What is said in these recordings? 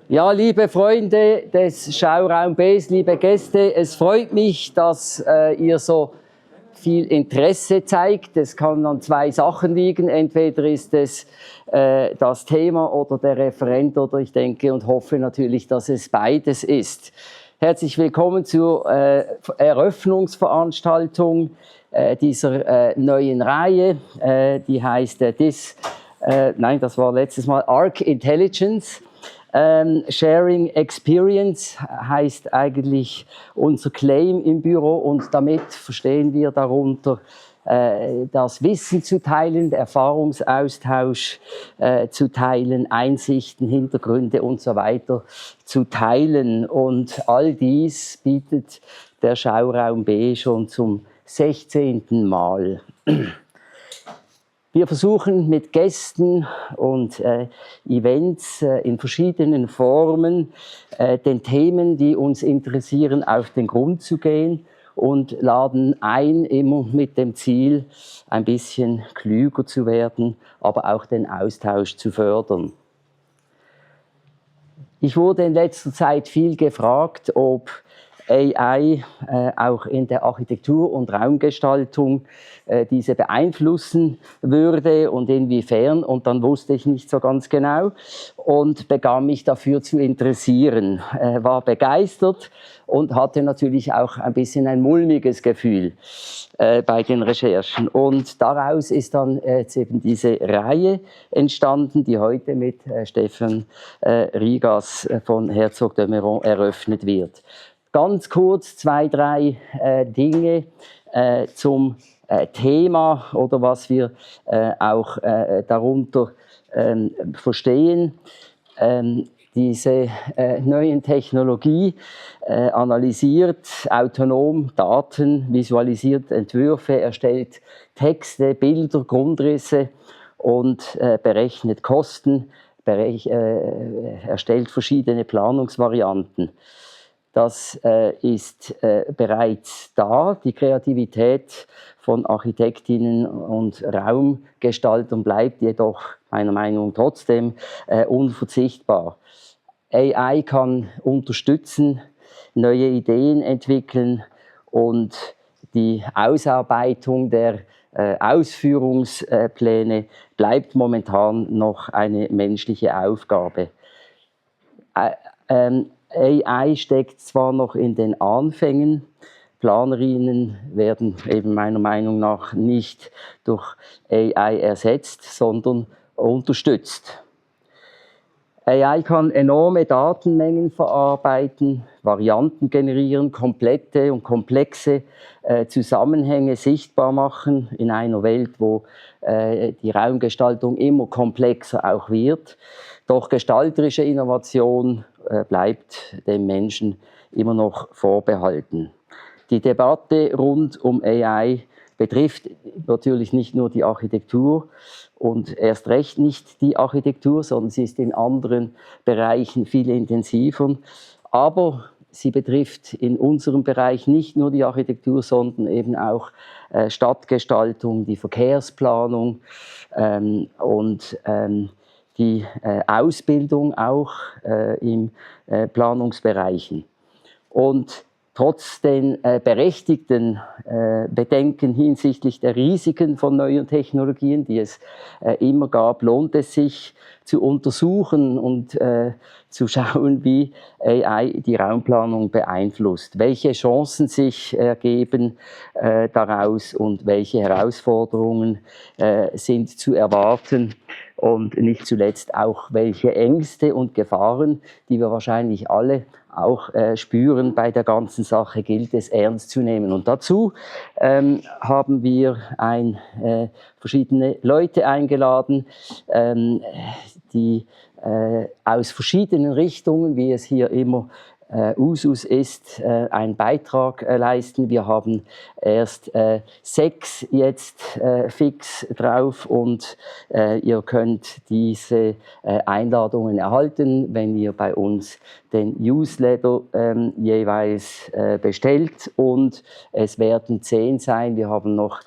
Ja, liebe Freunde des Schauraum Bs, liebe Gäste, es freut mich, dass ihr so viel Interesse zeigt. Es kann an zwei Sachen liegen. Entweder ist es das Thema oder der Referent oder ich denke und hoffe natürlich, dass es beides ist. Herzlich willkommen zur Eröffnungsveranstaltung dieser neuen Reihe. Die heißt das war letztes Mal Arc Intelligence. Sharing Experience heißt eigentlich unser Claim im Büro und damit verstehen wir darunter, das Wissen zu teilen, Erfahrungsaustausch zu teilen, Einsichten, Hintergründe und so weiter zu teilen. Und all dies bietet der Schauraum B schon zum 16. Mal. Wir versuchen mit Gästen und Events in verschiedenen Formen den Themen, die uns interessieren, auf den Grund zu gehen und laden ein, immer mit dem Ziel, ein bisschen klüger zu werden, aber auch den Austausch zu fördern. Ich wurde in letzter Zeit viel gefragt, ob AI auch in der Architektur und Raumgestaltung diese beeinflussen würde und inwiefern. Und dann wusste ich nicht so ganz genau und begann mich dafür zu interessieren. War begeistert und hatte natürlich auch ein bisschen ein mulmiges Gefühl bei den Recherchen. Und daraus ist dann jetzt eben diese Reihe entstanden, die heute mit Stefan Rigas von Herzog de Meuron eröffnet wird. Ganz kurz 2, 3 Dinge zum Thema oder was wir auch darunter verstehen. Diese neuen Technologie analysiert autonom Daten, visualisiert Entwürfe, erstellt Texte, Bilder, Grundrisse und berechnet Kosten, erstellt verschiedene Planungsvarianten. Das ist bereits da. Die Kreativität von Architektinnen und Raumgestaltern bleibt jedoch meiner Meinung nach trotzdem unverzichtbar. AI kann unterstützen, neue Ideen entwickeln und die Ausarbeitung der Ausführungspläne bleibt momentan noch eine menschliche Aufgabe. AI steckt zwar noch in den Anfängen, Planerinnen werden eben meiner Meinung nach nicht durch AI ersetzt, sondern unterstützt. AI kann enorme Datenmengen verarbeiten, Varianten generieren, komplette und komplexe Zusammenhänge sichtbar machen in einer Welt, wo die Raumgestaltung immer komplexer auch wird. Doch gestalterische Innovation bleibt dem Menschen immer noch vorbehalten. Die Debatte rund um AI betrifft natürlich nicht nur die Architektur und erst recht nicht die Architektur, sondern sie ist in anderen Bereichen viel intensiver. Aber sie betrifft in unserem Bereich nicht nur die Architektur, sondern eben auch Stadtgestaltung, die Verkehrsplanung und die Ausbildung auch in Planungsbereichen. Und trotz den berechtigten Bedenken hinsichtlich der Risiken von neuen Technologien, die es immer gab, lohnt es sich zu untersuchen und zu schauen, wie AI die Raumplanung beeinflusst, welche Chancen sich ergeben daraus und welche Herausforderungen sind zu erwarten. Und nicht zuletzt auch welche Ängste und Gefahren, die wir wahrscheinlich alle auch spüren bei der ganzen Sache, gilt es ernst zu nehmen. Und dazu haben wir verschiedene Leute eingeladen, die aus verschiedenen Richtungen, wie es hier immer Usus ist, einen Beitrag leisten. Wir haben erst 6 jetzt fix drauf und ihr könnt diese Einladungen erhalten, wenn ihr bei uns den Newsletter jeweils bestellt, und es werden 10 sein. Wir haben noch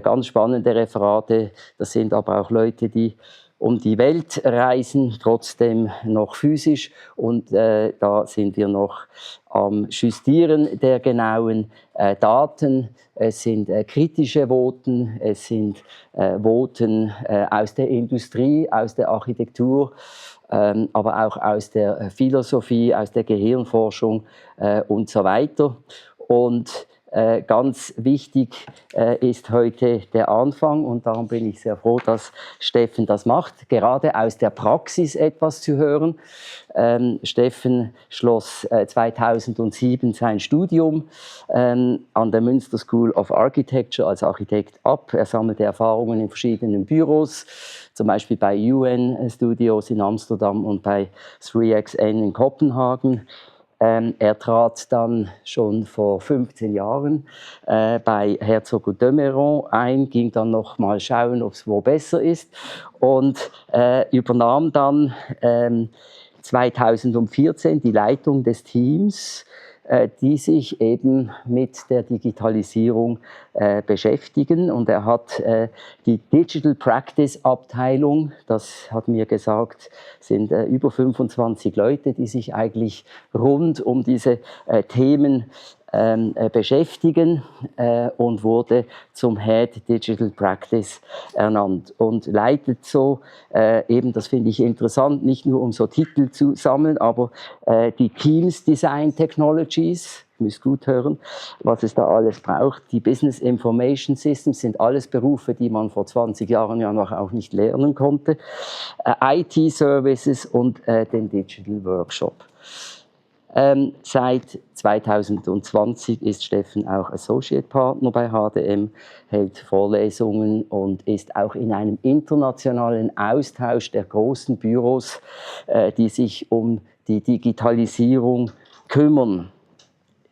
ganz spannende Referate, das sind aber auch Leute, die um die Welt reisen, trotzdem noch physisch. Und da sind wir noch am Justieren der genauen Daten. Es sind kritische Voten, es sind Voten aus der Industrie, aus der Architektur, aber auch aus der Philosophie, aus der Gehirnforschung und so weiter. Und ganz wichtig ist heute der Anfang und darum bin ich sehr froh, dass Steffen das macht, gerade aus der Praxis etwas zu hören. Steffen schloss 2007 sein Studium an der Münster School of Architecture als Architekt ab. Er sammelte Erfahrungen in verschiedenen Büros, zum Beispiel bei UN Studios in Amsterdam und bei 3XN in Kopenhagen. Er trat dann schon vor 15 Jahren bei Herzog & de Meuron ein, ging dann noch mal schauen, ob es wo besser ist und übernahm dann 2014 die Leitung des Teams, die sich eben mit der Digitalisierung beschäftigen. Und er hat die Digital Practice Abteilung, das hat mir gesagt, sind über 25 Leute, die sich eigentlich rund um diese Themen beschäftigen und wurde zum Head Digital Practice ernannt und leitet so, eben das finde ich interessant, nicht nur um so Titel zu sammeln, aber die Teams Design Technologies, ihr müsst gut hören, was es da alles braucht. Die Business Information Systems sind alles Berufe, die man vor 20 Jahren ja noch auch nicht lernen konnte. IT Services und den Digital Workshop. Seit 2020 ist Steffen auch Associate Partner bei HDM, hält Vorlesungen und ist auch in einem internationalen Austausch der großen Büros, die sich um die Digitalisierung kümmern.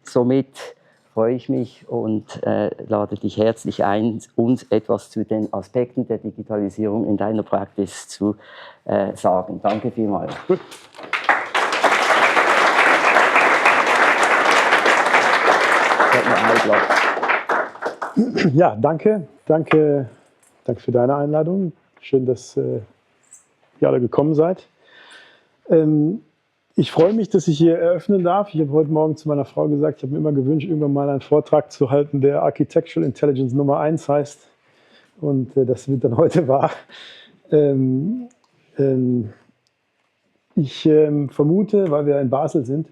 Somit freue ich mich und lade dich herzlich ein, uns etwas zu den Aspekten der Digitalisierung in deiner Praxis zu sagen. Danke vielmals. Gut. Ja, danke für deine Einladung. Schön, dass ihr alle gekommen seid. Ich freue mich, dass ich hier eröffnen darf. Ich habe heute Morgen zu meiner Frau gesagt, ich habe mir immer gewünscht, irgendwann mal einen Vortrag zu halten, der Architectural Intelligence Nummer 1 heißt. Und das wird dann heute wahr. Ich vermute, weil wir in Basel sind,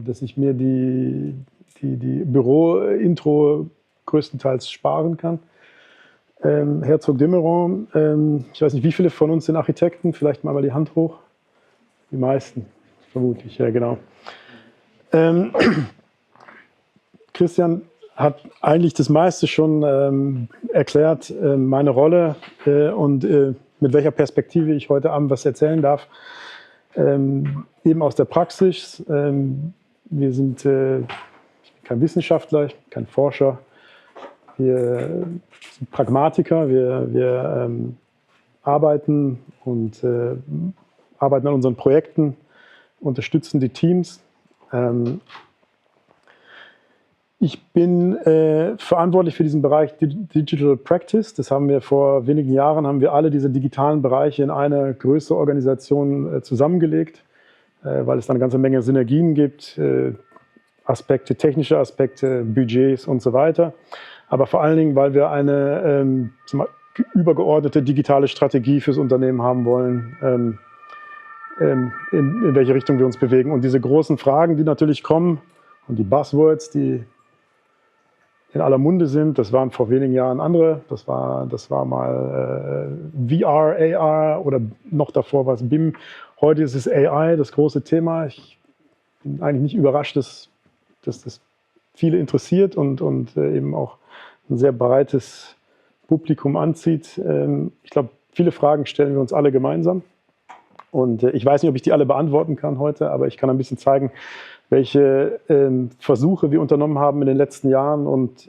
dass ich mir die Büro-Intro größtenteils sparen kann. Herzog de Meuron, ich weiß nicht, wie viele von uns sind Architekten? Vielleicht mal die Hand hoch. Die meisten, vermutlich, ja genau. Christian hat eigentlich das meiste schon erklärt, meine Rolle und mit welcher Perspektive ich heute Abend was erzählen darf. Eben aus der Praxis. Wir sind kein Wissenschaftler, kein Forscher. Wir sind Pragmatiker. Wir arbeiten an unseren Projekten, unterstützen die Teams. Ich bin verantwortlich für diesen Bereich Digital Practice. Das haben wir vor wenigen Jahren, haben wir alle diese digitalen Bereiche in eine größere Organisation zusammengelegt, weil es da eine ganze Menge Synergien gibt, Aspekte, technische Aspekte, Budgets und so weiter. Aber vor allen Dingen, weil wir eine übergeordnete digitale Strategie fürs Unternehmen haben wollen, in welche Richtung wir uns bewegen. Und diese großen Fragen, die natürlich kommen und die Buzzwords, die in aller Munde sind, das waren vor wenigen Jahren andere. Das war mal VR, AR oder noch davor war es BIM. Heute ist es AI, das große Thema. Ich bin eigentlich nicht überrascht, dass das viele interessiert und eben auch ein sehr breites Publikum anzieht. Ich glaube, viele Fragen stellen wir uns alle gemeinsam. Und ich weiß nicht, ob ich die alle beantworten kann heute, aber ich kann ein bisschen zeigen, welche Versuche wir unternommen haben in den letzten Jahren und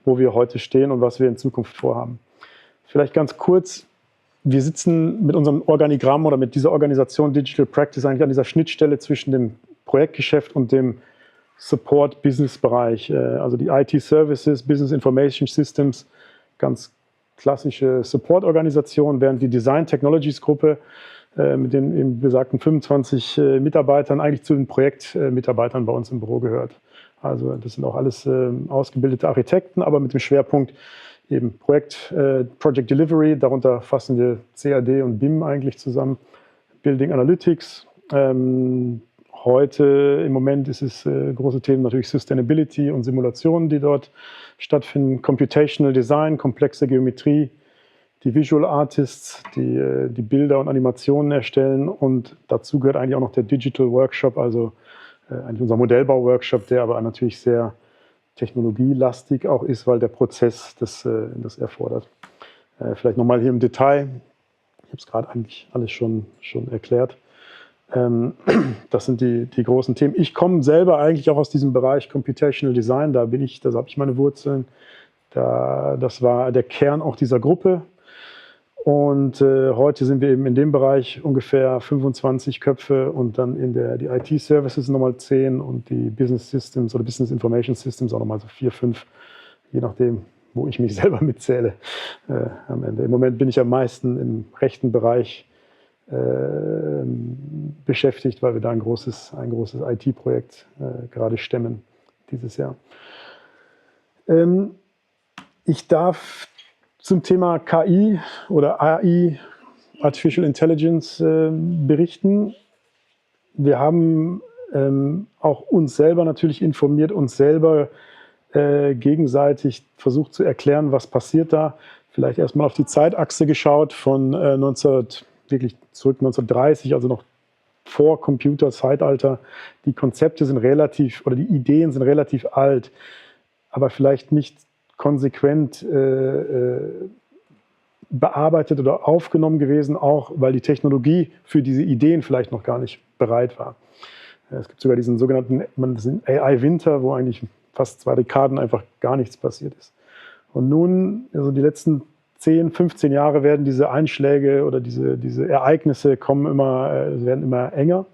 wo wir heute stehen und was wir in Zukunft vorhaben. Vielleicht ganz kurz, wir sitzen mit unserem Organigramm oder mit dieser Organisation Digital Practice eigentlich an dieser Schnittstelle zwischen dem Projektgeschäft und dem Support-Business-Bereich, also die IT-Services, Business Information Systems, ganz klassische Support-Organisation, während die Design Technologies Gruppe mit den eben besagten 25 Mitarbeitern eigentlich zu den Projektmitarbeitern bei uns im Büro gehört. Also das sind auch alles ausgebildete Architekten, aber mit dem Schwerpunkt eben Project Delivery, darunter fassen wir CAD und BIM eigentlich zusammen, Building Analytics. Heute im Moment ist es große Themen natürlich Sustainability und Simulationen, die dort stattfinden, Computational Design, komplexe Geometrie, die Visual Artists, die Bilder und Animationen erstellen, und dazu gehört eigentlich auch noch der Digital Workshop, also eigentlich unser Modellbau-Workshop, der aber natürlich sehr technologielastig auch ist, weil der Prozess das erfordert. Vielleicht nochmal hier im Detail, ich habe es gerade eigentlich alles schon erklärt. Das sind die großen Themen. Ich komme selber eigentlich auch aus diesem Bereich Computational Design, da habe ich meine Wurzeln. Das war der Kern auch dieser Gruppe. Und heute sind wir eben in dem Bereich ungefähr 25 Köpfe und dann die IT-Services nochmal 10 und die Business Systems oder Business Information Systems auch nochmal so 4, 5, je nachdem, wo ich mich selber mitzähle am Ende. Im Moment bin ich am meisten im rechten Bereich beschäftigt, weil wir da ein großes IT-Projekt gerade stemmen dieses Jahr. Ich darf zum Thema KI oder AI, Artificial Intelligence, berichten. Wir haben auch uns selber natürlich informiert, uns selber gegenseitig versucht zu erklären, was passiert da. Vielleicht erstmal auf die Zeitachse geschaut von wirklich zurück 1930, also noch vor Computerzeitalter. Die Konzepte sind die Ideen sind relativ alt, aber vielleicht nicht konsequent bearbeitet oder aufgenommen gewesen, auch weil die Technologie für diese Ideen vielleicht noch gar nicht bereit war. Es gibt sogar diesen sogenannten AI-Winter, wo eigentlich fast 2 Dekaden einfach gar nichts passiert ist. Und nun, also die letzten 10, 15 Jahre werden diese Einschläge oder diese Ereignisse werden immer enger.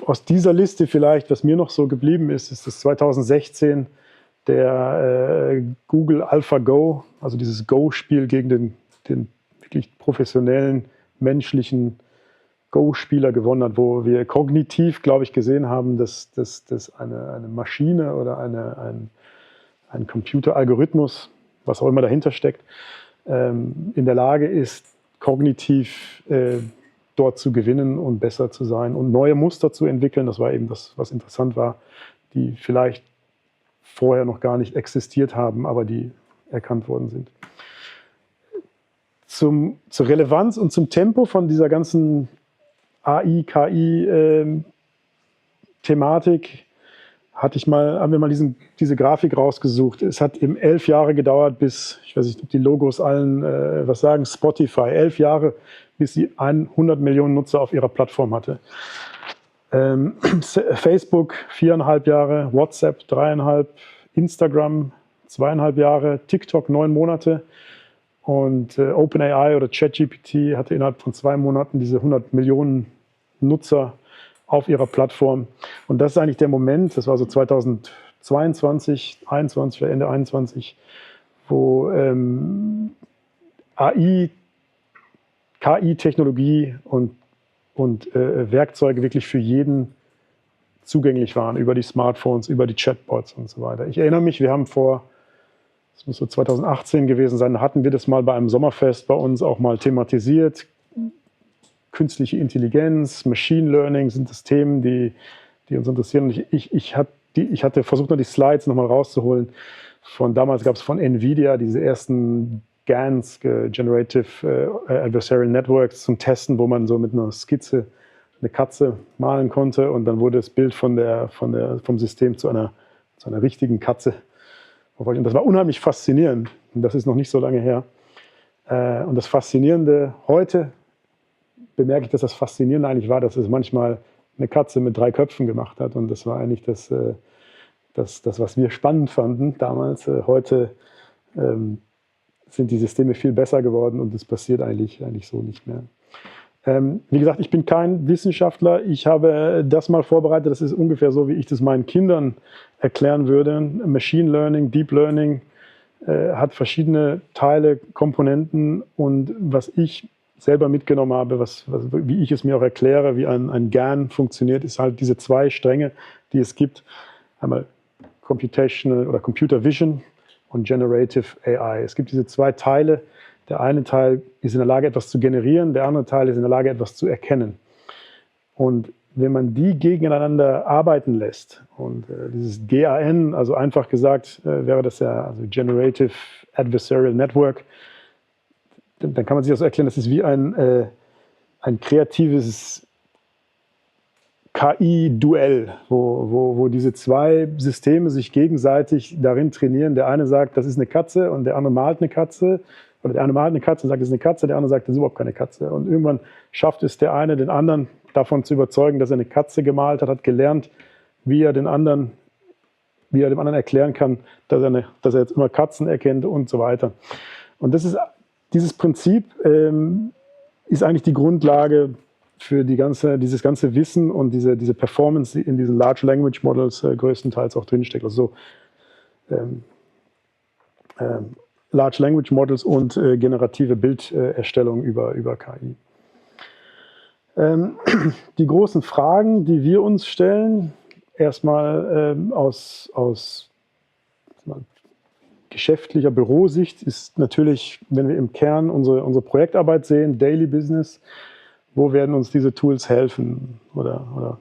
Aus dieser Liste vielleicht, was mir noch so geblieben ist, ist das 2016 der Google AlphaGo, also dieses Go-Spiel gegen den wirklich professionellen, menschlichen Go-Spieler gewonnen hat, wo wir kognitiv, glaube ich, gesehen haben, dass eine Maschine oder ein Computeralgorithmus, was auch immer dahinter steckt, in der Lage ist, kognitiv dort zu gewinnen und besser zu sein und neue Muster zu entwickeln. Das war eben das, was interessant war, die vielleicht vorher noch gar nicht existiert haben, aber die erkannt worden sind. Zur Relevanz und zum Tempo von dieser ganzen AI, KI-Thematik haben wir mal diese Grafik rausgesucht. Es hat eben 11 Jahre gedauert, bis, ich weiß nicht, ob die Logos allen was sagen, Spotify, 11 Jahre, bis sie 100 Millionen Nutzer auf ihrer Plattform hatte. Facebook 4,5 Jahre, WhatsApp 3,5, Instagram 2,5 Jahre, TikTok 9 Monate und OpenAI oder ChatGPT hatte innerhalb von 2 Monaten diese 100 Millionen Nutzer auf ihrer Plattform. Und das ist eigentlich der Moment, das war so 2022, 21 oder Ende 2021, wo AI, KI-Technologie und Werkzeuge wirklich für jeden zugänglich waren, über die Smartphones, über die Chatbots und so weiter. Ich erinnere mich, wir haben das muss so 2018 gewesen sein, hatten wir das mal bei einem Sommerfest bei uns auch mal thematisiert. Künstliche Intelligenz, Machine Learning sind das Themen, die uns interessieren. Und ich hatte versucht, noch die Slides nochmal rauszuholen. Damals gab es von NVIDIA diese ersten GANs, Generative Adversarial Networks, zum Testen, wo man so mit einer Skizze eine Katze malen konnte und dann wurde das Bild vom System zu einer richtigen Katze. Und das war unheimlich faszinierend. Und das ist noch nicht so lange her. Und das Faszinierende heute bemerke ich, dass das Faszinierende eigentlich war, dass es manchmal eine Katze mit 3 Köpfen gemacht hat. Und das war eigentlich das was wir spannend fanden damals. Heute sind die Systeme viel besser geworden und das passiert eigentlich so nicht mehr. Wie gesagt, ich bin kein Wissenschaftler. Ich habe das mal vorbereitet. Das ist ungefähr so, wie ich das meinen Kindern erklären würde. Machine Learning, Deep Learning hat verschiedene Teile, Komponenten, und was ich selber mitgenommen habe, wie ich es mir auch erkläre, wie ein GAN funktioniert, ist halt diese zwei Stränge, die es gibt. Einmal Computational oder Computer Vision und Generative AI. Es gibt diese zwei Teile. Der eine Teil ist in der Lage, etwas zu generieren, der andere Teil ist in der Lage, etwas zu erkennen. Und wenn man die gegeneinander arbeiten lässt, und dieses GAN, also einfach gesagt, wäre das ja also Generative Adversarial Network, dann kann man sich das so erklären, das ist wie ein kreatives KI-Duell, wo diese zwei Systeme sich gegenseitig darin trainieren. Der eine sagt, das ist eine Katze, und der andere malt eine Katze. Oder der eine malt eine Katze und sagt, das ist eine Katze, der andere sagt, das ist überhaupt keine Katze. Und irgendwann schafft es der eine, den anderen davon zu überzeugen, dass er eine Katze gemalt hat, hat gelernt, wie er dem anderen erklären kann, dass er jetzt immer Katzen erkennt und so weiter. Und dieses Prinzip ist eigentlich die Grundlage für dieses ganze Wissen und diese Performance, die in diesen Large Language Models größtenteils auch drinsteckt. Also Large Language Models und generative Bilderstellung über KI. Die großen Fragen, die wir uns stellen, erstmal aus geschäftlicher Bürosicht, ist natürlich, wenn wir im Kern unsere Projektarbeit sehen, Daily Business, wo werden uns diese Tools helfen? Oder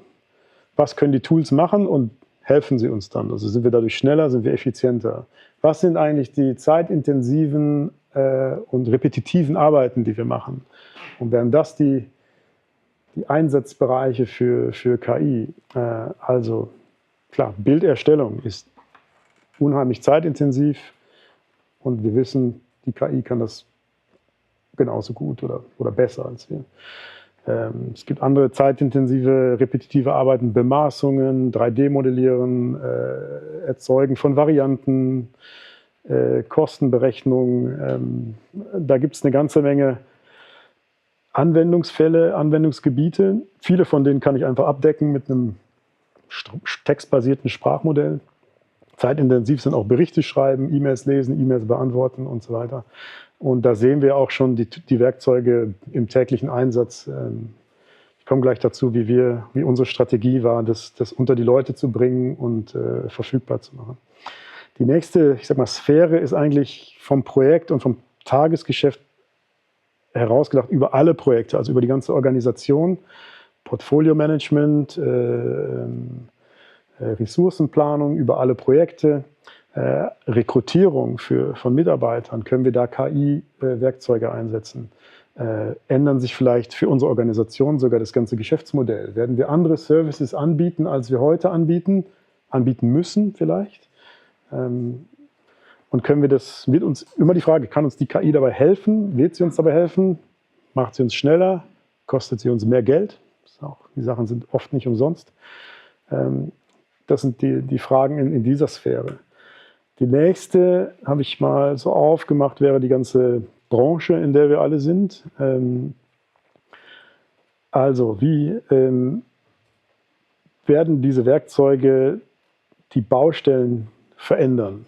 was können die Tools machen und helfen sie uns dann? Also sind wir dadurch schneller, sind wir effizienter? Was sind eigentlich die zeitintensiven und repetitiven Arbeiten, die wir machen? Und wären das die Einsatzbereiche für KI? Also klar, Bilderstellung ist unheimlich zeitintensiv, und wir wissen, die KI kann das genauso gut oder besser als wir. Es gibt andere zeitintensive, repetitive Arbeiten, Bemaßungen, 3D-Modellieren, Erzeugen von Varianten, Kostenberechnung. Da gibt es eine ganze Menge Anwendungsfälle, Anwendungsgebiete. Viele von denen kann ich einfach abdecken mit einem textbasierten Sprachmodell. Zeitintensiv sind auch Berichte schreiben, E-Mails lesen, E-Mails beantworten und so weiter. Und da sehen wir auch schon die Werkzeuge im täglichen Einsatz. Ich komme gleich dazu, wie unsere Strategie war, das unter die Leute zu bringen und verfügbar zu machen. Die nächste, Sphäre ist eigentlich vom Projekt und vom Tagesgeschäft herausgedacht über alle Projekte, also über die ganze Organisation, Portfolio-Management, Ressourcenplanung über alle Projekte, Rekrutierung von Mitarbeitern, können wir da KI-Werkzeuge einsetzen. Ändern sich vielleicht für unsere Organisation sogar das ganze Geschäftsmodell? Werden wir andere Services anbieten, als wir heute anbieten müssen vielleicht? Und können wir wird uns immer die Frage, kann uns die KI dabei helfen? Wird sie uns dabei helfen? Macht sie uns schneller? Kostet sie uns mehr Geld? Die Sachen sind oft nicht umsonst. Das sind die Fragen in dieser Sphäre. Die nächste, habe ich mal so aufgemacht, wäre die ganze Branche, in der wir alle sind. Also, wie werden diese Werkzeuge die Baustellen verändern?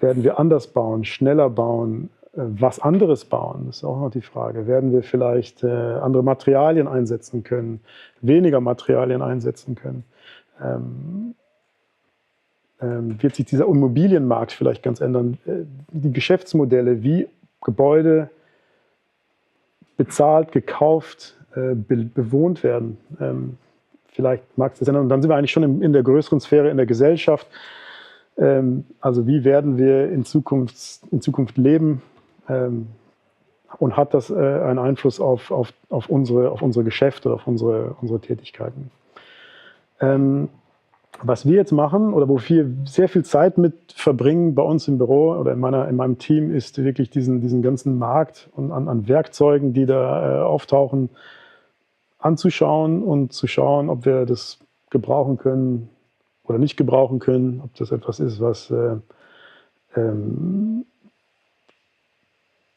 Werden wir anders bauen, schneller bauen, was anderes bauen? Das ist auch noch die Frage. Werden wir vielleicht andere Materialien einsetzen können, weniger Materialien einsetzen können? Wird sich dieser Immobilienmarkt vielleicht ganz ändern? Die Geschäftsmodelle, wie Gebäude bezahlt, gekauft, bewohnt werden. Vielleicht mag es das ändern. Und dann sind wir eigentlich schon in der größeren Sphäre, in der Gesellschaft. Also wie werden wir in Zukunft leben? Und hat das einen Einfluss auf unsere Geschäfte, auf unsere Tätigkeiten? Was wir jetzt machen oder wofür wir sehr viel Zeit mit verbringen bei uns im Büro oder in meinem Team, ist wirklich diesen ganzen Markt und an Werkzeugen, die da auftauchen, anzuschauen und zu schauen, ob wir das gebrauchen können oder nicht gebrauchen können, ob das etwas ist, was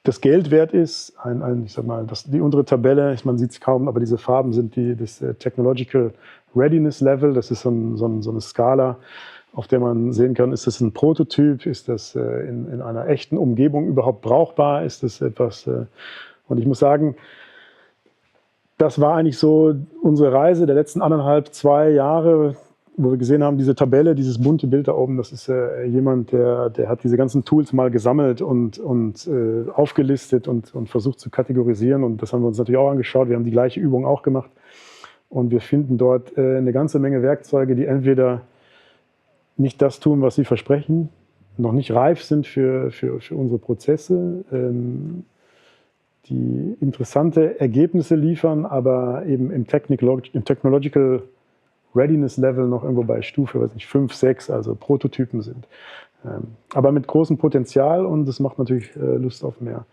das Geld wert ist. Die untere Tabelle, man sieht es kaum, aber diese Farben sind das Technological Readiness Level. Das ist so eine Skala, auf der man sehen kann, ist das ein Prototyp, ist das in einer echten Umgebung überhaupt brauchbar, ist das etwas, und ich muss sagen, das war eigentlich so unsere Reise der letzten 1,5, 2 Jahre, wo wir gesehen haben, diese Tabelle, dieses bunte Bild da oben, das ist jemand, der hat diese ganzen Tools mal gesammelt und aufgelistet und versucht zu kategorisieren. Und das haben wir uns natürlich auch angeschaut. Wir haben die gleiche Übung auch gemacht. Und wir finden dort eine ganze Menge Werkzeuge, die entweder nicht das tun, was sie versprechen, noch nicht reif sind für unsere Prozesse, die interessante Ergebnisse liefern, aber eben im Technological Readiness Level noch irgendwo bei Stufe, weiß nicht, 5, 6, also Prototypen sind. Aber mit großem Potenzial, und das macht natürlich Lust auf mehr.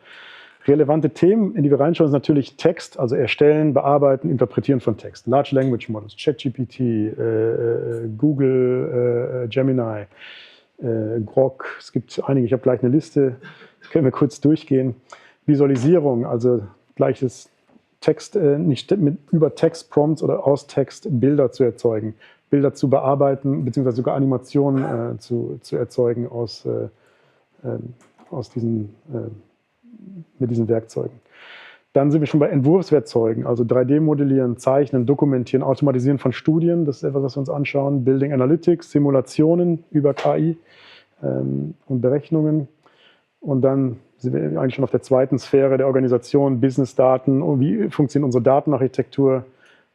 Relevante Themen, in die wir reinschauen, ist natürlich Text, also Erstellen, Bearbeiten, Interpretieren von Text. Large Language Models, ChatGPT, Google, Gemini, Grok, es gibt einige, ich habe gleich eine Liste, können wir kurz durchgehen. Visualisierung, also gleiches Text, nicht über Textprompts oder aus Text Bilder zu erzeugen, Bilder zu bearbeiten, beziehungsweise sogar Animationen zu erzeugen mit diesen Werkzeugen. Dann sind wir schon bei Entwurfswerkzeugen, also 3D-Modellieren, Zeichnen, Dokumentieren, Automatisieren von Studien, das ist etwas, was wir uns anschauen, Building Analytics, Simulationen über KI und Berechnungen. Und dann sind wir eigentlich schon auf der zweiten Sphäre der Organisation, Business-Daten und wie funktioniert unsere Datenarchitektur,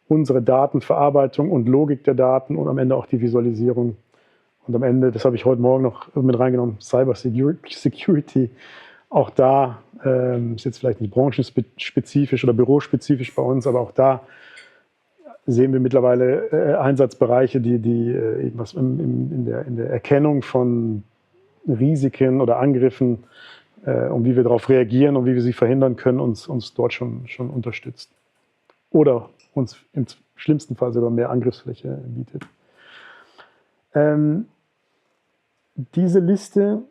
unsere Datenverarbeitung und Logik der Daten und am Ende auch die Visualisierung. Und am Ende, das habe ich heute Morgen noch mit reingenommen, Cyber Security. Auch da ist jetzt vielleicht nicht branchenspezifisch oder bürospezifisch bei uns, aber auch da sehen wir mittlerweile Einsatzbereiche, die was in der Erkennung von Risiken oder Angriffen und wie wir darauf reagieren und wie wir sie verhindern können, uns dort schon unterstützt. Oder uns im schlimmsten Fall sogar mehr Angriffsfläche bietet. Diese Liste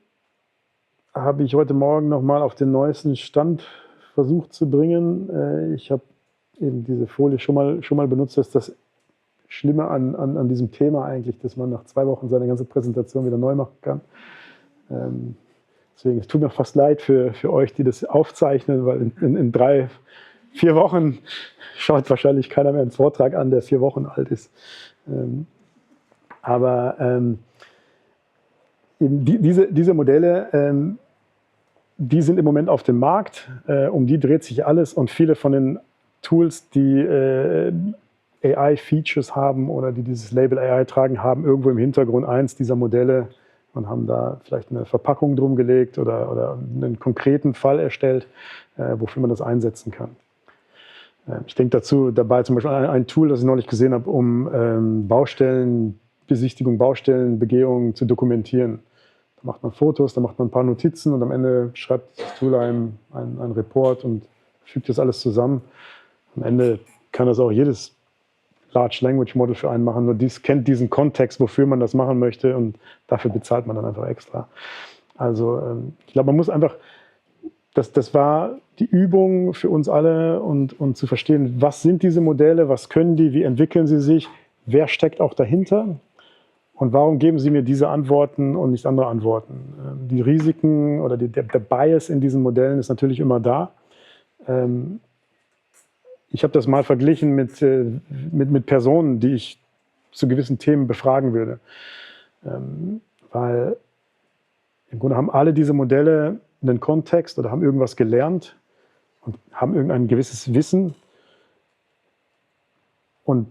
habe ich heute Morgen nochmal auf den neuesten Stand versucht zu bringen. Ich habe eben diese Folie schon mal benutzt. Das ist das Schlimme an diesem Thema eigentlich, dass man nach 2 Wochen seine ganze Präsentation wieder neu machen kann. Deswegen, es tut mir fast leid für euch, die das aufzeichnen, weil in 3, 4 Wochen schaut wahrscheinlich keiner mehr einen Vortrag an, der 4 Wochen alt ist. Eben diese Modelle, die sind im Moment auf dem Markt, um die dreht sich alles, und viele von den Tools, die AI-Features haben oder die dieses Label AI tragen, haben irgendwo im Hintergrund eins dieser Modelle und haben da vielleicht eine Verpackung drum gelegt oder einen konkreten Fall erstellt, wofür man das einsetzen kann. Ich denke dabei zum Beispiel an ein Tool, das ich neulich gesehen habe, um Baustellenbesichtigung, Baustellenbegehungen zu dokumentieren. Da macht man Fotos, da macht man ein paar Notizen und am Ende schreibt das Tool einen Report und fügt das alles zusammen. Am Ende kann das auch jedes Large Language Model für einen machen, nur dies kennt diesen Kontext, wofür man das machen möchte, und dafür bezahlt man dann einfach extra. Also ich glaube, man muss einfach, das war die Übung für uns alle, und zu verstehen, was sind diese Modelle, was können die, wie entwickeln sie sich, wer steckt auch dahinter und warum geben sie mir diese Antworten und nicht andere Antworten. Die Risiken oder der Bias in diesen Modellen ist natürlich immer da. Ich habe das mal verglichen mit Personen, die ich zu gewissen Themen befragen würde. Weil im Grunde haben alle diese Modelle einen Kontext oder haben irgendwas gelernt und haben irgendein gewisses Wissen und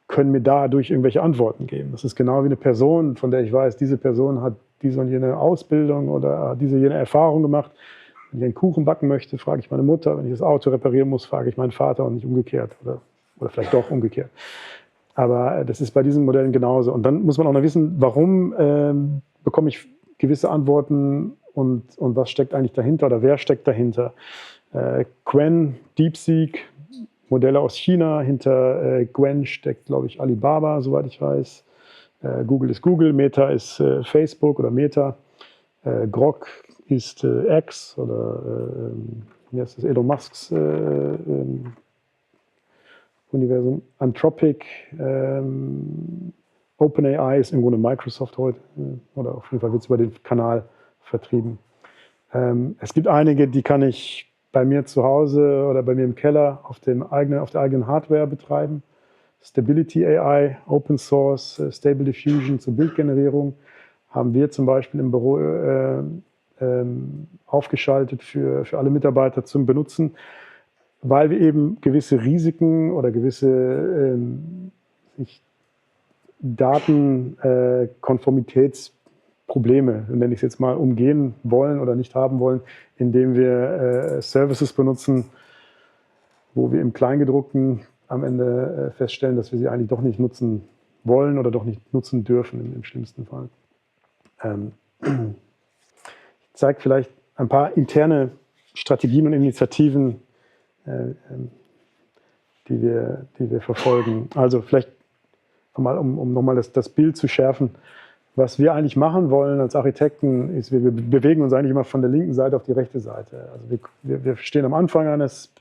können mir dadurch irgendwelche Antworten geben. Das ist genau wie eine Person, von der ich weiß, diese Person hat diese und jene Ausbildung oder hat diese jene Erfahrung gemacht. Wenn ich einen Kuchen backen möchte, frage ich meine Mutter. Wenn ich das Auto reparieren muss, frage ich meinen Vater und nicht umgekehrt. Oder vielleicht doch umgekehrt. Aber das ist bei diesen Modellen genauso. Und dann muss man auch noch wissen, warum bekomme ich gewisse Antworten und was steckt eigentlich dahinter oder wer steckt dahinter. Qwen, DeepSeek, Modelle aus China. Hinter Qwen steckt, glaube ich, Alibaba, soweit ich weiß. Google ist Google, Meta ist Facebook oder Meta. Grok ist X oder wie heißt das, Elon Musks Universum, Anthropic, OpenAI ist im Grunde Microsoft heute, oder auf jeden Fall wird es über den Kanal vertrieben. Es gibt einige, die kann ich bei mir zu Hause oder bei mir im Keller auf der eigenen Hardware betreiben. Stability AI, Open Source, Stable Diffusion zur Bildgenerierung haben wir zum Beispiel im Büro aufgeschaltet für alle Mitarbeiter zum Benutzen, weil wir eben gewisse Risiken oder gewisse Datenkonformitätsprobleme, nenne ich es jetzt mal, umgehen wollen oder nicht haben wollen, indem wir Services benutzen, wo wir im Kleingedruckten am Ende feststellen, dass wir sie eigentlich doch nicht nutzen wollen oder doch nicht nutzen dürfen im schlimmsten Fall. Ich zeige vielleicht ein paar interne Strategien und Initiativen, die wir verfolgen. Also vielleicht nochmal, um nochmal das Bild zu schärfen. Was wir eigentlich machen wollen als Architekten, ist, wir bewegen uns eigentlich immer von der linken Seite auf die rechte Seite. Also wir stehen am Anfang eines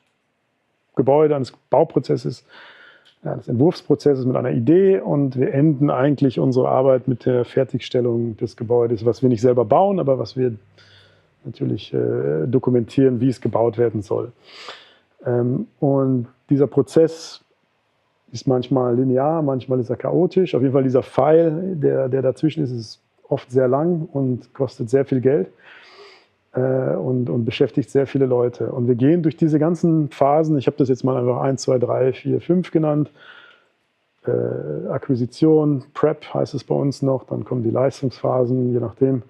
Gebäudes, eines Bauprozesses, eines Entwurfsprozesses mit einer Idee und wir enden eigentlich unsere Arbeit mit der Fertigstellung des Gebäudes, was wir nicht selber bauen, aber was wir natürlich dokumentieren, wie es gebaut werden soll. Und dieser Prozess ist manchmal linear, manchmal ist er chaotisch. Auf jeden Fall dieser Pfeil, der dazwischen ist oft sehr lang und kostet sehr viel Geld und beschäftigt sehr viele Leute. Und wir gehen durch diese ganzen Phasen, ich habe das jetzt mal einfach 1, 2, 3, 4, 5 genannt, Akquisition, Prep heißt es bei uns noch, dann kommen die Leistungsphasen, je nachdem,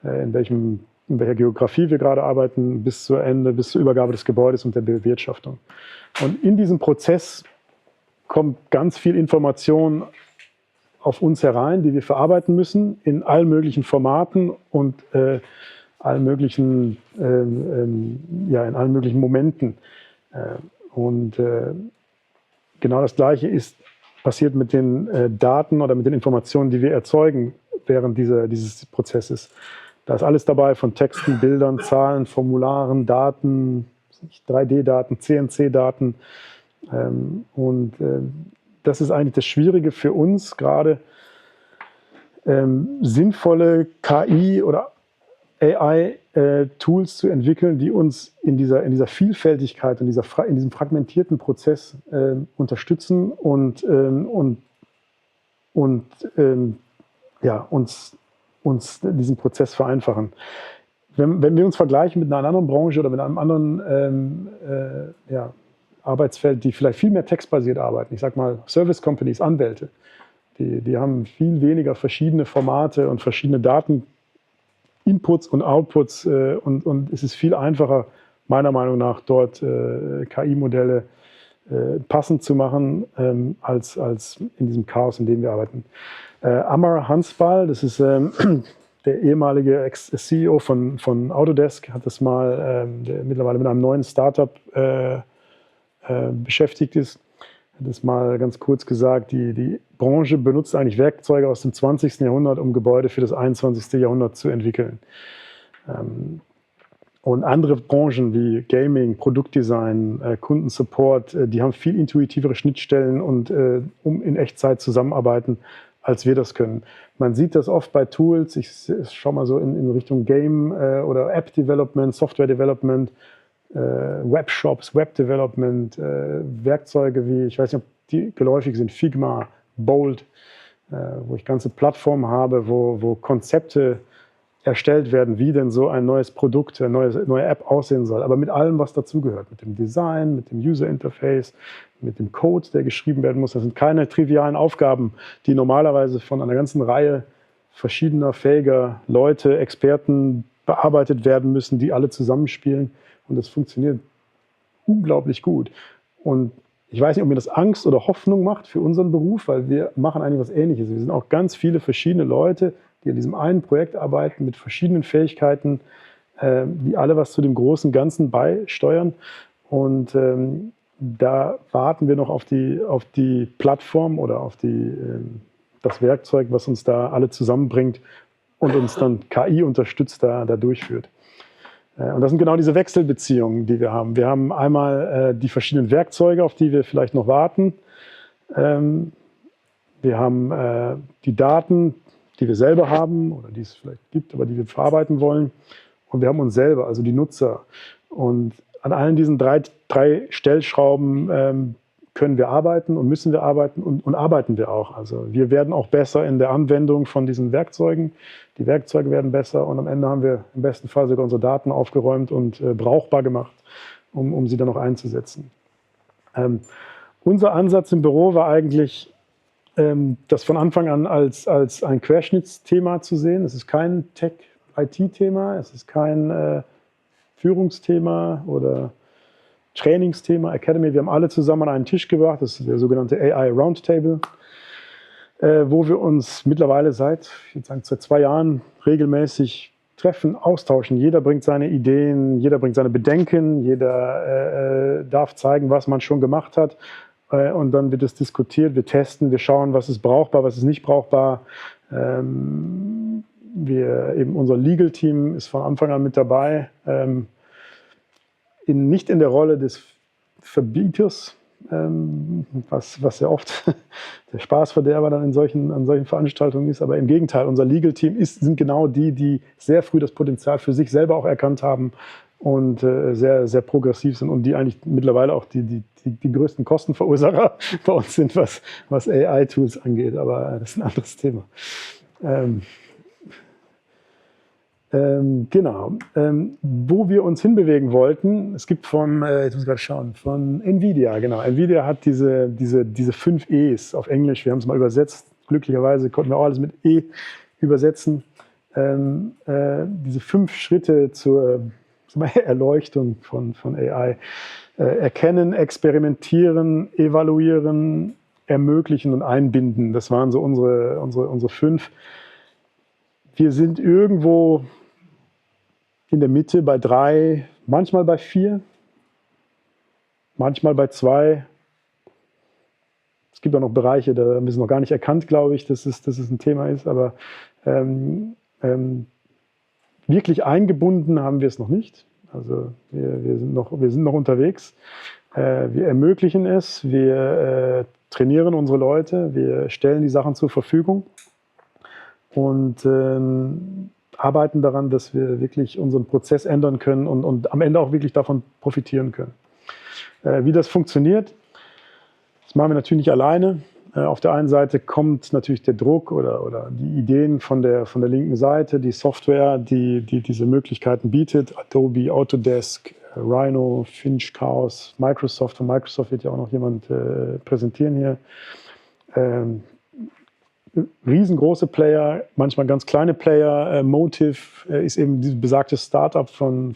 in welcher Geografie wir gerade arbeiten, bis zur Übergabe des Gebäudes und der Bewirtschaftung. Und in diesem Prozess kommt ganz viel Information auf uns herein, die wir verarbeiten müssen, in allen möglichen Formaten und in allen möglichen Momenten. Genau das Gleiche passiert mit den Daten oder mit den Informationen, die wir erzeugen während dieses Prozesses. Da ist alles dabei, von Texten, Bildern, Zahlen, Formularen, Daten, 3D-Daten, CNC-Daten. Das ist eigentlich das Schwierige für uns gerade, sinnvolle KI oder AI-Tools zu entwickeln, die uns in dieser Vielfältigkeit und in diesem fragmentierten Prozess unterstützen und uns diesen Prozess vereinfachen. Wenn wir uns vergleichen mit einer anderen Branche oder mit einem anderen Arbeitsfeld, die vielleicht viel mehr textbasiert arbeiten, ich sage mal Service Companies, Anwälte, die haben viel weniger verschiedene Formate und verschiedene Daten-Inputs und Outputs und es ist viel einfacher, meiner Meinung nach, dort KI-Modelle passend zu machen, als in diesem Chaos, in dem wir arbeiten. Amar Hansbal, das ist der ehemalige Ex-CEO von Autodesk, hat das mal, der mittlerweile mit einem neuen Startup beschäftigt ist, hat das mal ganz kurz gesagt, die Branche benutzt eigentlich Werkzeuge aus dem 20. Jahrhundert, um Gebäude für das 21. Jahrhundert zu entwickeln. Und andere Branchen wie Gaming, Produktdesign, Kundensupport, die haben viel intuitivere Schnittstellen und um in Echtzeit zusammenarbeiten, als wir das können. Man sieht das oft bei Tools, ich schaue mal so in Richtung Game oder App Development, Software Development, Webshops, Web Development, Werkzeuge wie, ich weiß nicht, ob die geläufig sind, Figma, Bold, wo ich ganze Plattformen habe, wo Konzepte erstellt werden, wie denn so ein neues Produkt, eine neue App aussehen soll, aber mit allem, was dazugehört, mit dem Design, mit dem User Interface, mit dem Code, der geschrieben werden muss. Das sind keine trivialen Aufgaben, die normalerweise von einer ganzen Reihe verschiedener fähiger Leute, Experten bearbeitet werden müssen, die alle zusammenspielen. Und das funktioniert unglaublich gut. Und ich weiß nicht, ob mir das Angst oder Hoffnung macht für unseren Beruf, weil wir machen eigentlich was Ähnliches. Wir sind auch ganz viele verschiedene Leute, die an diesem einen Projekt arbeiten mit verschiedenen Fähigkeiten, die alle was zu dem großen Ganzen beisteuern. Und da warten wir noch auf die Plattform oder auf das Werkzeug, was uns da alle zusammenbringt und uns dann KI unterstützt, da durchführt. Und das sind genau diese Wechselbeziehungen, die wir haben. Wir haben einmal die verschiedenen Werkzeuge, auf die wir vielleicht noch warten, Wir haben die Daten, die wir selber haben oder die es vielleicht gibt, aber die wir verarbeiten wollen. Und wir haben uns selber, also die Nutzer. Und an allen diesen drei Stellschrauben können wir arbeiten und müssen wir arbeiten und arbeiten wir auch. Also wir werden auch besser in der Anwendung von diesen Werkzeugen. Die Werkzeuge werden besser und am Ende haben wir im besten Fall sogar unsere Daten aufgeräumt und brauchbar gemacht, um sie dann auch einzusetzen. Unser Ansatz im Büro war eigentlich, das von Anfang an als ein Querschnittsthema zu sehen. Es ist kein Tech-IT-Thema, es ist kein Führungsthema oder Trainingsthema, Academy. Wir haben alle zusammen an einen Tisch gebracht, das ist der sogenannte AI Roundtable, wo wir uns mittlerweile seit 2 Jahren regelmäßig treffen, austauschen. Jeder bringt seine Ideen, jeder bringt seine Bedenken, jeder darf zeigen, was man schon gemacht hat. Und dann wird es diskutiert, wir testen, wir schauen, was ist brauchbar, was ist nicht brauchbar. Unser Legal-Team ist von Anfang an mit dabei, nicht in der Rolle des Verbieters, was ja oft der Spaßverderber dann an solchen Veranstaltungen ist, aber im Gegenteil, unser Legal-Team sind genau die sehr früh das Potenzial für sich selber auch erkannt haben und sehr, sehr progressiv sind und die eigentlich mittlerweile auch die größten Kostenverursacher bei uns sind, was AI-Tools angeht, aber das ist ein anderes Thema. Genau. Wo wir uns hinbewegen wollten, es gibt jetzt muss ich gerade schauen, von NVIDIA, genau. NVIDIA hat diese 5 E's auf Englisch, wir haben es mal übersetzt, glücklicherweise konnten wir auch alles mit E übersetzen. Diese 5 Schritte zur Erleuchtung von AI. Erkennen, experimentieren, evaluieren, ermöglichen und einbinden. Das waren so unsere 5. Wir sind irgendwo in der Mitte bei 3, manchmal bei 4, manchmal bei 2. Es gibt auch noch Bereiche, da haben wir es noch gar nicht erkannt, glaube ich, dass es ein Thema ist, aber wirklich eingebunden haben wir es noch nicht. Also wir sind noch unterwegs. Wir ermöglichen es, wir trainieren unsere Leute, wir stellen die Sachen zur Verfügung und arbeiten daran, dass wir wirklich unseren Prozess ändern können und am Ende auch wirklich davon profitieren können. Wie das funktioniert, das machen wir natürlich nicht alleine. Auf der einen Seite kommt natürlich der Druck oder die Ideen von der linken Seite, die Software, die diese Möglichkeiten bietet, Adobe, Autodesk, Rhino, Finch, Chaos, Microsoft. Von Microsoft wird ja auch noch jemand präsentieren hier. Riesengroße Player, manchmal ganz kleine Player. Motive ist eben dieses besagte Startup von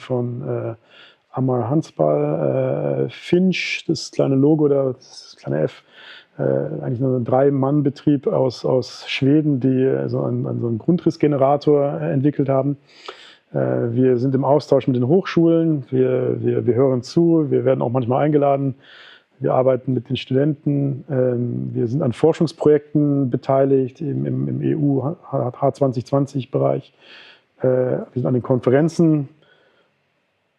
Amar Hanspal. Finch, das kleine Logo, das kleine F, eigentlich nur ein 3-Mann-Betrieb aus Schweden, die so einen Grundrissgenerator entwickelt haben. Wir sind im Austausch mit den Hochschulen, wir hören zu, wir werden auch manchmal eingeladen. Wir arbeiten mit den Studenten, wir sind an Forschungsprojekten beteiligt im EU H2020-Bereich. Wir sind an den Konferenzen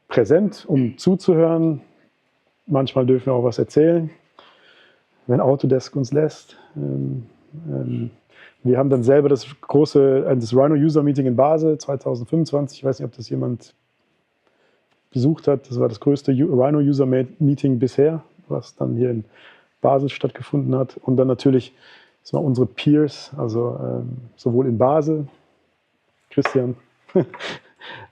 präsent, um zuzuhören. Manchmal dürfen wir auch was erzählen, wenn Autodesk uns lässt. Wir haben dann selber das Rhino User Meeting in Basel 2025. Ich weiß nicht, ob das jemand besucht hat. Das war das größte Rhino User Meeting bisher, was dann hier in Basel stattgefunden hat. Und dann natürlich unsere Peers, also sowohl in Basel, Christian,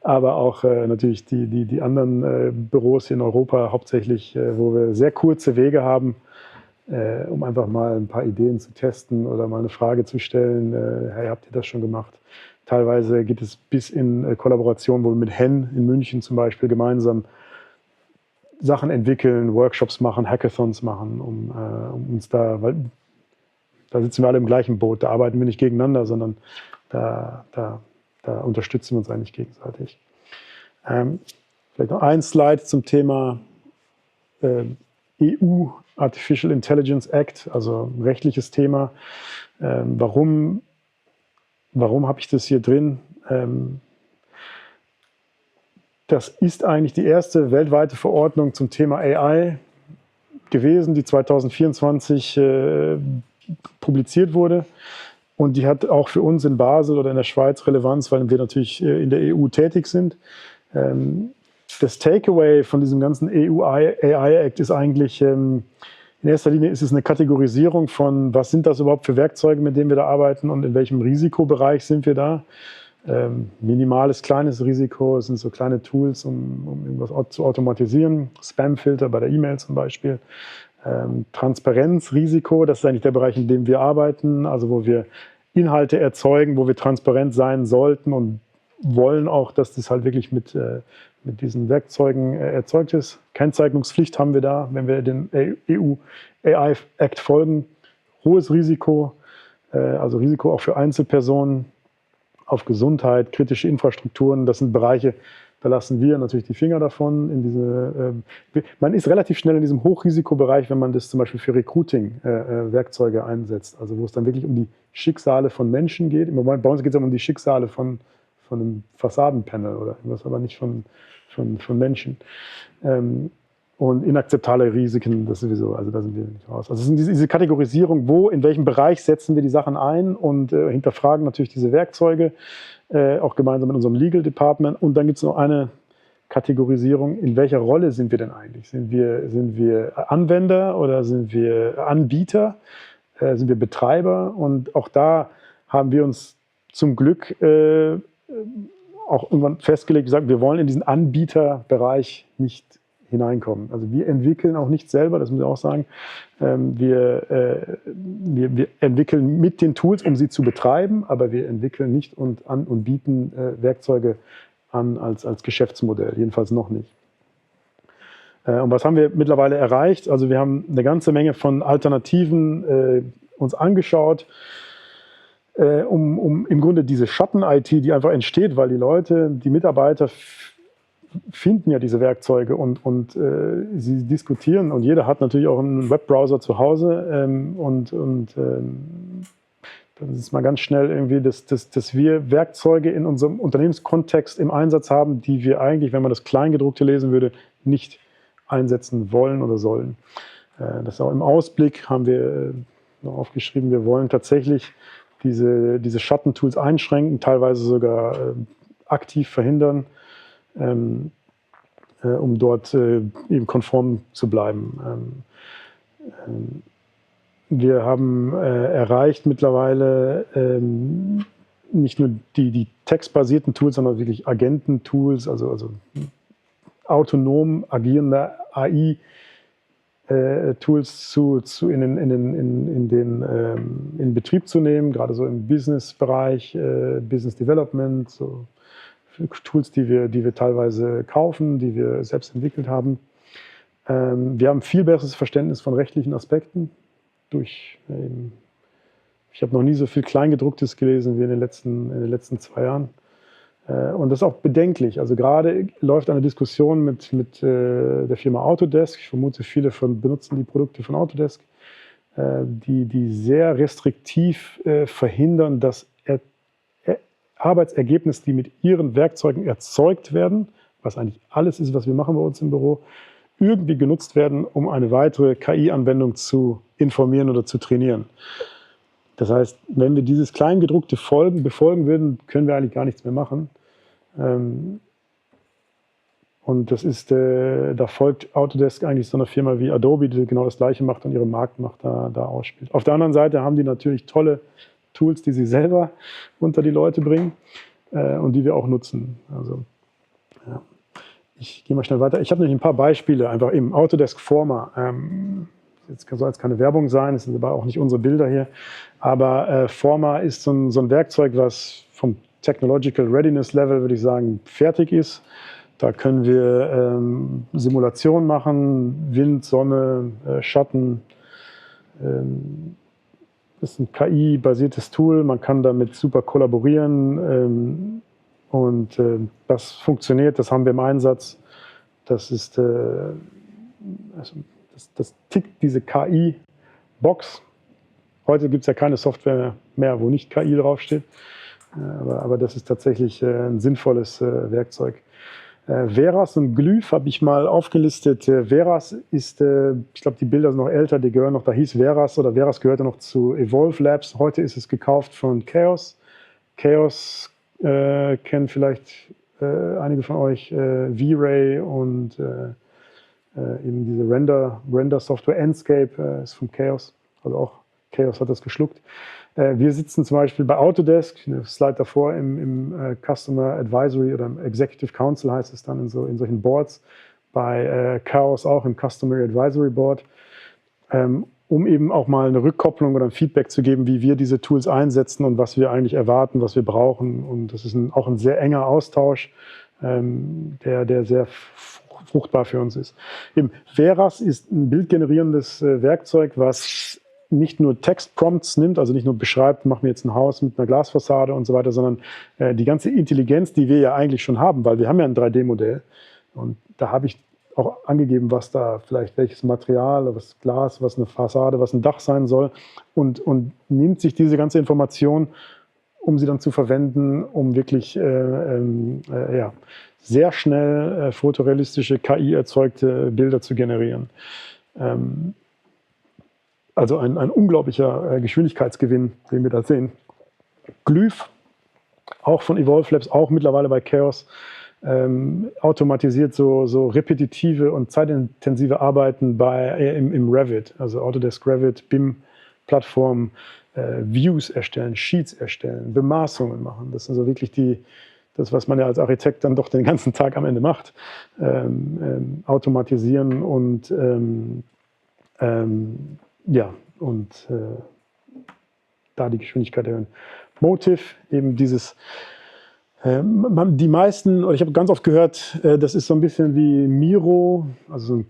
aber auch natürlich die anderen Büros hier in Europa hauptsächlich, wo wir sehr kurze Wege haben, um einfach mal ein paar Ideen zu testen oder mal eine Frage zu stellen. Hey, habt ihr das schon gemacht? Teilweise geht es bis in Kollaboration, wo wir mit Hen in München zum Beispiel gemeinsam Sachen entwickeln, Workshops machen, Hackathons machen, um uns weil da sitzen wir alle im gleichen Boot, da arbeiten wir nicht gegeneinander, sondern da unterstützen wir uns eigentlich gegenseitig. Vielleicht noch ein Slide zum Thema EU Artificial Intelligence Act, also ein rechtliches Thema. Warum habe ich das hier drin? Das ist eigentlich die erste weltweite Verordnung zum Thema AI gewesen, die 2024 publiziert wurde. Und die hat auch für uns in Basel oder in der Schweiz Relevanz, weil wir natürlich in der EU tätig sind. Das Takeaway von diesem ganzen EU-AI-Act ist eigentlich, in erster Linie ist es eine Kategorisierung von, was sind das überhaupt für Werkzeuge, mit denen wir da arbeiten und in welchem Risikobereich sind wir da. Minimales, kleines Risiko, es sind so kleine Tools, um irgendwas zu automatisieren. Spamfilter bei der E-Mail zum Beispiel. Transparenzrisiko, das ist eigentlich der Bereich, in dem wir arbeiten, also wo wir Inhalte erzeugen, wo wir transparent sein sollten und wollen auch, dass das halt wirklich mit diesen Werkzeugen erzeugt ist. Kennzeichnungspflicht haben wir da, wenn wir den EU-AI-Act folgen. Hohes Risiko, also Risiko auch für Einzelpersonen auf Gesundheit, kritische Infrastrukturen, das sind Bereiche, da lassen wir natürlich die Finger davon. Man ist relativ schnell in diesem Hochrisikobereich, wenn man das zum Beispiel für Recruiting-Werkzeuge einsetzt, also wo es dann wirklich um die Schicksale von Menschen geht. Im Moment, bei uns geht es um die Schicksale von einem Fassadenpanel oder irgendwas, aber nicht von Menschen. Und inakzeptable Risiken, das sowieso, also da sind wir nicht raus. Also es ist diese Kategorisierung, in welchem Bereich setzen wir die Sachen ein und hinterfragen natürlich diese Werkzeuge, auch gemeinsam mit unserem Legal Department. Und dann gibt es noch eine Kategorisierung, in welcher Rolle sind wir denn eigentlich? Sind wir Anwender oder sind wir Anbieter? Sind wir Betreiber? Und auch da haben wir uns zum Glück auch irgendwann festgelegt, gesagt, wir wollen in diesen Anbieterbereich nicht hineinkommen. Also wir entwickeln auch nicht selber, das muss ich auch sagen. Wir entwickeln mit den Tools, um sie zu betreiben, aber wir entwickeln nicht und bieten Werkzeuge an als Geschäftsmodell, jedenfalls noch nicht. Und was haben wir mittlerweile erreicht? Also wir haben eine ganze Menge von Alternativen uns angeschaut, um im Grunde diese Schatten-IT, die einfach entsteht, weil die Mitarbeiter finden ja diese Werkzeuge und sie diskutieren und jeder hat natürlich auch einen Webbrowser zu Hause dann ist es mal ganz schnell irgendwie, dass wir Werkzeuge in unserem Unternehmenskontext im Einsatz haben, die wir eigentlich, wenn man das Kleingedruckte lesen würde, nicht einsetzen wollen oder sollen. Das auch im Ausblick haben wir noch aufgeschrieben, wir wollen tatsächlich diese Schattentools einschränken, teilweise sogar aktiv verhindern, um dort eben konform zu bleiben. Wir haben erreicht mittlerweile nicht nur die textbasierten Tools, sondern wirklich Agententools, also autonom agierende AI-Tools in Betrieb zu nehmen, gerade so im Business-Bereich, Business Development, so Tools, die wir teilweise kaufen, die wir selbst entwickelt haben. Wir haben viel besseres Verständnis von rechtlichen Aspekten. Ich habe noch nie so viel Kleingedrucktes gelesen wie in den letzten 2 Jahren. Und das ist auch bedenklich. Also gerade läuft eine Diskussion mit der Firma Autodesk. Ich vermute, viele benutzen die Produkte von Autodesk, die sehr restriktiv verhindern, dass Arbeitsergebnisse, die mit ihren Werkzeugen erzeugt werden, was eigentlich alles ist, was wir machen bei uns im Büro, irgendwie genutzt werden, um eine weitere KI-Anwendung zu informieren oder zu trainieren. Das heißt, wenn wir dieses Kleingedruckte befolgen würden, können wir eigentlich gar nichts mehr machen. Und das ist, da folgt Autodesk eigentlich so einer Firma wie Adobe, die genau das Gleiche macht und ihre Marktmacht da ausspielt. Auf der anderen Seite haben die natürlich tolle Tools, die sie selber unter die Leute bringen und die wir auch nutzen. Also, ja. Ich gehe mal schnell weiter. Ich habe nämlich ein paar Beispiele, einfach im Autodesk Forma. Jetzt soll es keine Werbung sein, es sind aber auch nicht unsere Bilder hier. Aber Forma ist so ein Werkzeug, was vom Technological Readiness Level, würde ich sagen, fertig ist. Da können wir Simulationen machen, Wind, Sonne, Schatten. Das ist ein KI-basiertes Tool, man kann damit super kollaborieren und das funktioniert, das haben wir im Einsatz. Das ist, das tickt diese KI-Box. Heute gibt es ja keine Software mehr, wo nicht KI draufsteht, aber das ist tatsächlich ein sinnvolles Werkzeug. Veras und Glyph habe ich mal aufgelistet. Veras ist, ich glaube, die Bilder sind noch älter, die gehören noch, da hieß Veras oder Veras gehörte noch zu Evolve Labs. Heute ist es gekauft von Chaos. Chaos kennen vielleicht einige von euch, V-Ray und eben diese Render-Software. Enscape ist von Chaos, also auch Chaos hat das geschluckt. Wir sitzen zum Beispiel bei Autodesk, eine Slide davor, im Customer Advisory oder im Executive Council heißt es dann in solchen Boards, bei Chaos auch im Customer Advisory Board, um eben auch mal eine Rückkopplung oder ein Feedback zu geben, wie wir diese Tools einsetzen und was wir eigentlich erwarten, was wir brauchen. Und das ist auch ein sehr enger Austausch, der sehr fruchtbar für uns ist. Eben, Veras ist ein bildgenerierendes Werkzeug, was nicht nur Textprompts nimmt, also nicht nur beschreibt, mach mir jetzt ein Haus mit einer Glasfassade und so weiter, sondern die ganze Intelligenz, die wir ja eigentlich schon haben, weil wir haben ja ein 3D-Modell und da habe ich auch angegeben, was da vielleicht welches Material, was Glas, was eine Fassade, was ein Dach sein soll und nimmt sich diese ganze Information, um sie dann zu verwenden, um wirklich sehr schnell fotorealistische, KI-erzeugte Bilder zu generieren. Also ein unglaublicher Geschwindigkeitsgewinn, den wir da sehen. Glyph, auch von Evolve Labs, auch mittlerweile bei Chaos, automatisiert so repetitive und zeitintensive Arbeiten im Revit, also Autodesk Revit, BIM-Plattform, Views erstellen, Sheets erstellen, Bemaßungen machen. Das sind so wirklich das, was man ja als Architekt dann doch den ganzen Tag am Ende macht. Automatisieren und da die Geschwindigkeit erhöhen. Motive, eben dieses, die meisten, oder ich habe ganz oft gehört, das ist so ein bisschen wie Miro, also so eine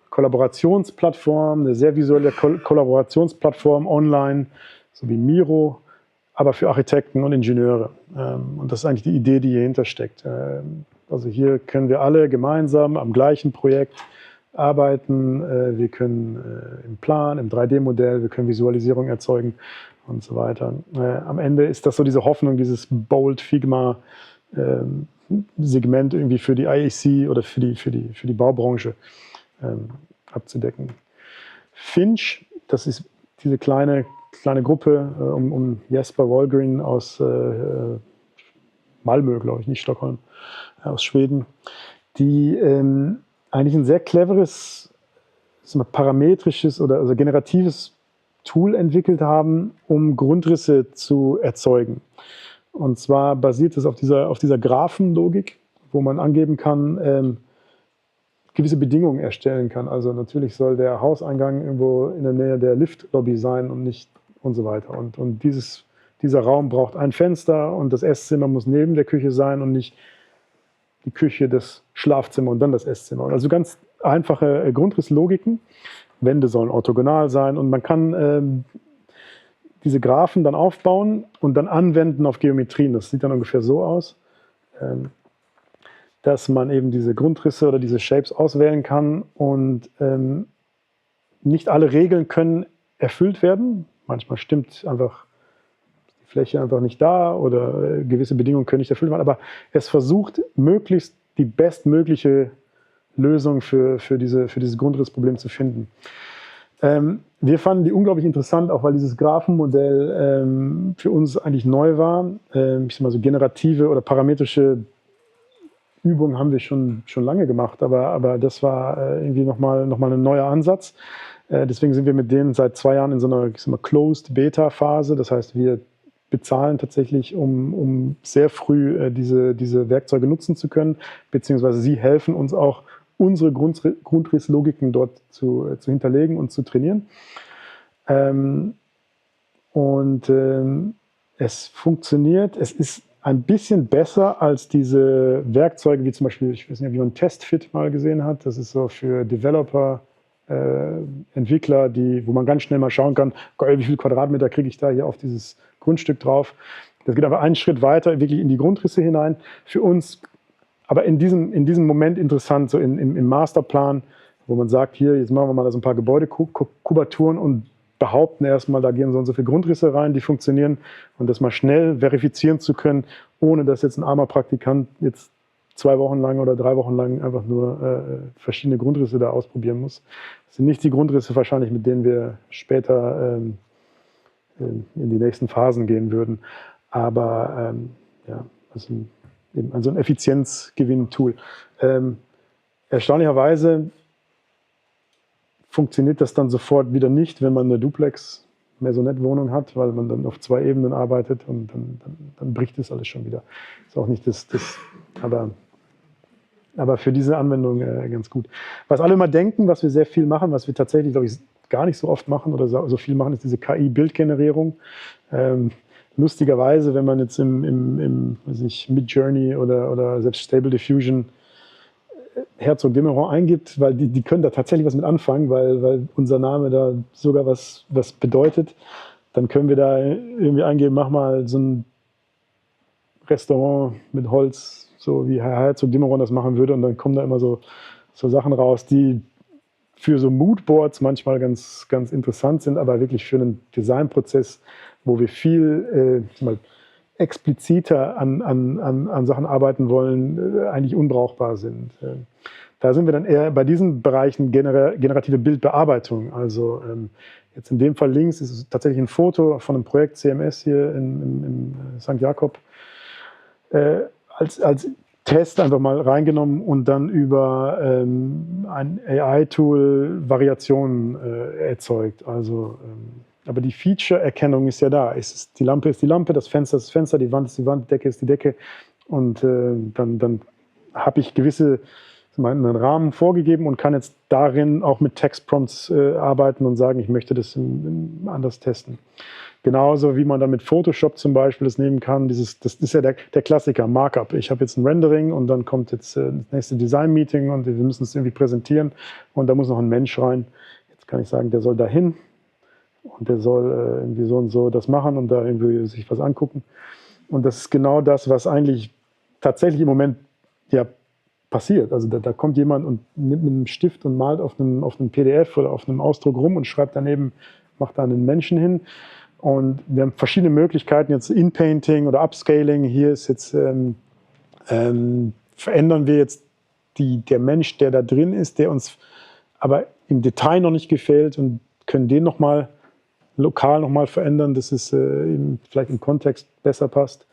Kollaborationsplattform, eine sehr visuelle Kollaborationsplattform online, so wie Miro, aber für Architekten und Ingenieure. Und das ist eigentlich die Idee, die hier hintersteckt. Also hier können wir alle gemeinsam am gleichen Projekt arbeiten, wir können im Plan, im 3D-Modell, wir können Visualisierung erzeugen und so weiter. Am Ende ist das so diese Hoffnung, dieses Bold Figma Segment irgendwie für die IEC oder für die Baubranche abzudecken. Finch, das ist diese kleine Gruppe um Jesper Wahlgren aus Malmö, glaube ich, nicht Stockholm, aus Schweden, die eigentlich ein sehr cleveres, parametrisches oder also generatives Tool entwickelt haben, um Grundrisse zu erzeugen. Und zwar basiert es auf dieser Graphenlogik, wo man angeben kann, gewisse Bedingungen erstellen kann. Also natürlich soll der Hauseingang irgendwo in der Nähe der Liftlobby sein und nicht und so weiter. Und dieser Raum braucht ein Fenster und das Esszimmer muss neben der Küche sein und nicht die Küche, das Schlafzimmer und dann das Esszimmer. Also ganz einfache Grundrisslogiken. Wände sollen orthogonal sein und man kann diese Graphen dann aufbauen und dann anwenden auf Geometrien. Das sieht dann ungefähr so aus, dass man eben diese Grundrisse oder diese Shapes auswählen kann und nicht alle Regeln können erfüllt werden. Manchmal stimmt einfach die Fläche einfach nicht da oder gewisse Bedingungen können nicht erfüllt werden, aber es versucht möglichst die bestmögliche Lösung für dieses Grundrissproblem zu finden. Wir fanden die unglaublich interessant, auch weil dieses Graphenmodell für uns eigentlich neu war. Ich sag mal so generative oder parametrische Übungen haben wir schon lange gemacht, aber das war irgendwie nochmal ein neuer Ansatz. Deswegen sind wir mit denen seit 2 Jahren in so einer Closed Beta Phase. Das heißt, wir bezahlen tatsächlich, um sehr früh diese Werkzeuge nutzen zu können, beziehungsweise sie helfen uns auch, unsere Grundrisslogiken dort zu hinterlegen und zu trainieren. Es funktioniert, es ist ein bisschen besser als diese Werkzeuge, wie zum Beispiel, ich weiß nicht, ob man TestFit mal gesehen hat, das ist so für Developer, Entwickler, wo man ganz schnell mal schauen kann, wie viel Quadratmeter kriege ich da hier auf dieses Grundstück drauf. Das geht aber einen Schritt weiter, wirklich in die Grundrisse hinein. Für uns aber in diesem Moment interessant, so im Masterplan, wo man sagt, hier, jetzt machen wir mal so ein paar Gebäudekubaturen und behaupten erstmal, da gehen so und so viele Grundrisse rein, die funktionieren und das mal schnell verifizieren zu können, ohne dass jetzt ein armer Praktikant jetzt 2 Wochen lang oder 3 Wochen lang einfach nur verschiedene Grundrisse da ausprobieren muss. Das sind nicht die Grundrisse wahrscheinlich, mit denen wir später in die nächsten Phasen gehen würden. Aber ja, also ein Effizienzgewinn-Tool. Erstaunlicherweise funktioniert das dann sofort wieder nicht, wenn man eine Duplex-Maisonette-Wohnung hat, weil man dann auf 2 Ebenen arbeitet und dann bricht das alles schon wieder. Ist auch nicht aber für diese Anwendung ganz gut. Was alle immer denken, was wir sehr viel machen, was wir tatsächlich, glaube ich, gar nicht so oft machen oder so viel machen, ist diese KI-Bildgenerierung. Lustigerweise, wenn man jetzt im Midjourney oder selbst Stable Diffusion Herzog de Meuron eingibt, weil die können da tatsächlich was mit anfangen, weil unser Name da sogar was bedeutet, dann können wir da irgendwie eingeben, mach mal so ein Restaurant mit Holz, so wie Herr Herzog de Meuron das machen würde, und dann kommen da immer so Sachen raus, die für so Moodboards manchmal ganz, ganz interessant sind, aber wirklich für einen Designprozess, wo wir viel expliziter an Sachen arbeiten wollen, eigentlich unbrauchbar sind. Da sind wir dann eher bei diesen Bereichen generative Bildbearbeitung. Also jetzt in dem Fall links ist es tatsächlich ein Foto von einem Projekt CMS hier in St. Jakob als Test einfach mal reingenommen und dann über ein AI-Tool Variationen erzeugt. Also aber die Feature-Erkennung ist ja da. Die Lampe ist die Lampe, das Fenster ist das Fenster, die Wand ist die Wand, die Decke ist die Decke. Und dann habe ich einen Rahmen vorgegeben und kann jetzt darin auch mit Textprompts arbeiten und sagen, ich möchte das anders testen. Genauso wie man dann mit Photoshop zum Beispiel das nehmen kann. Das ist ja der Klassiker, Markup. Ich habe jetzt ein Rendering und dann kommt jetzt das nächste Design-Meeting und wir müssen es irgendwie präsentieren und da muss noch ein Mensch rein. Jetzt kann ich sagen, der soll dahin. Und der soll irgendwie so und so das machen und da irgendwie sich was angucken. Und das ist genau das, was eigentlich tatsächlich im Moment ja passiert. Also da kommt jemand und nimmt mit einem Stift und malt auf einem PDF oder auf einem Ausdruck rum und schreibt daneben, macht da einen Menschen hin. Und wir haben verschiedene Möglichkeiten, jetzt In-Painting oder Upscaling. Hier ist jetzt, verändern wir jetzt der Mensch, der da drin ist, der uns aber im Detail noch nicht gefällt, und können den nochmal lokal nochmal verändern, dass es vielleicht im Kontext besser passt.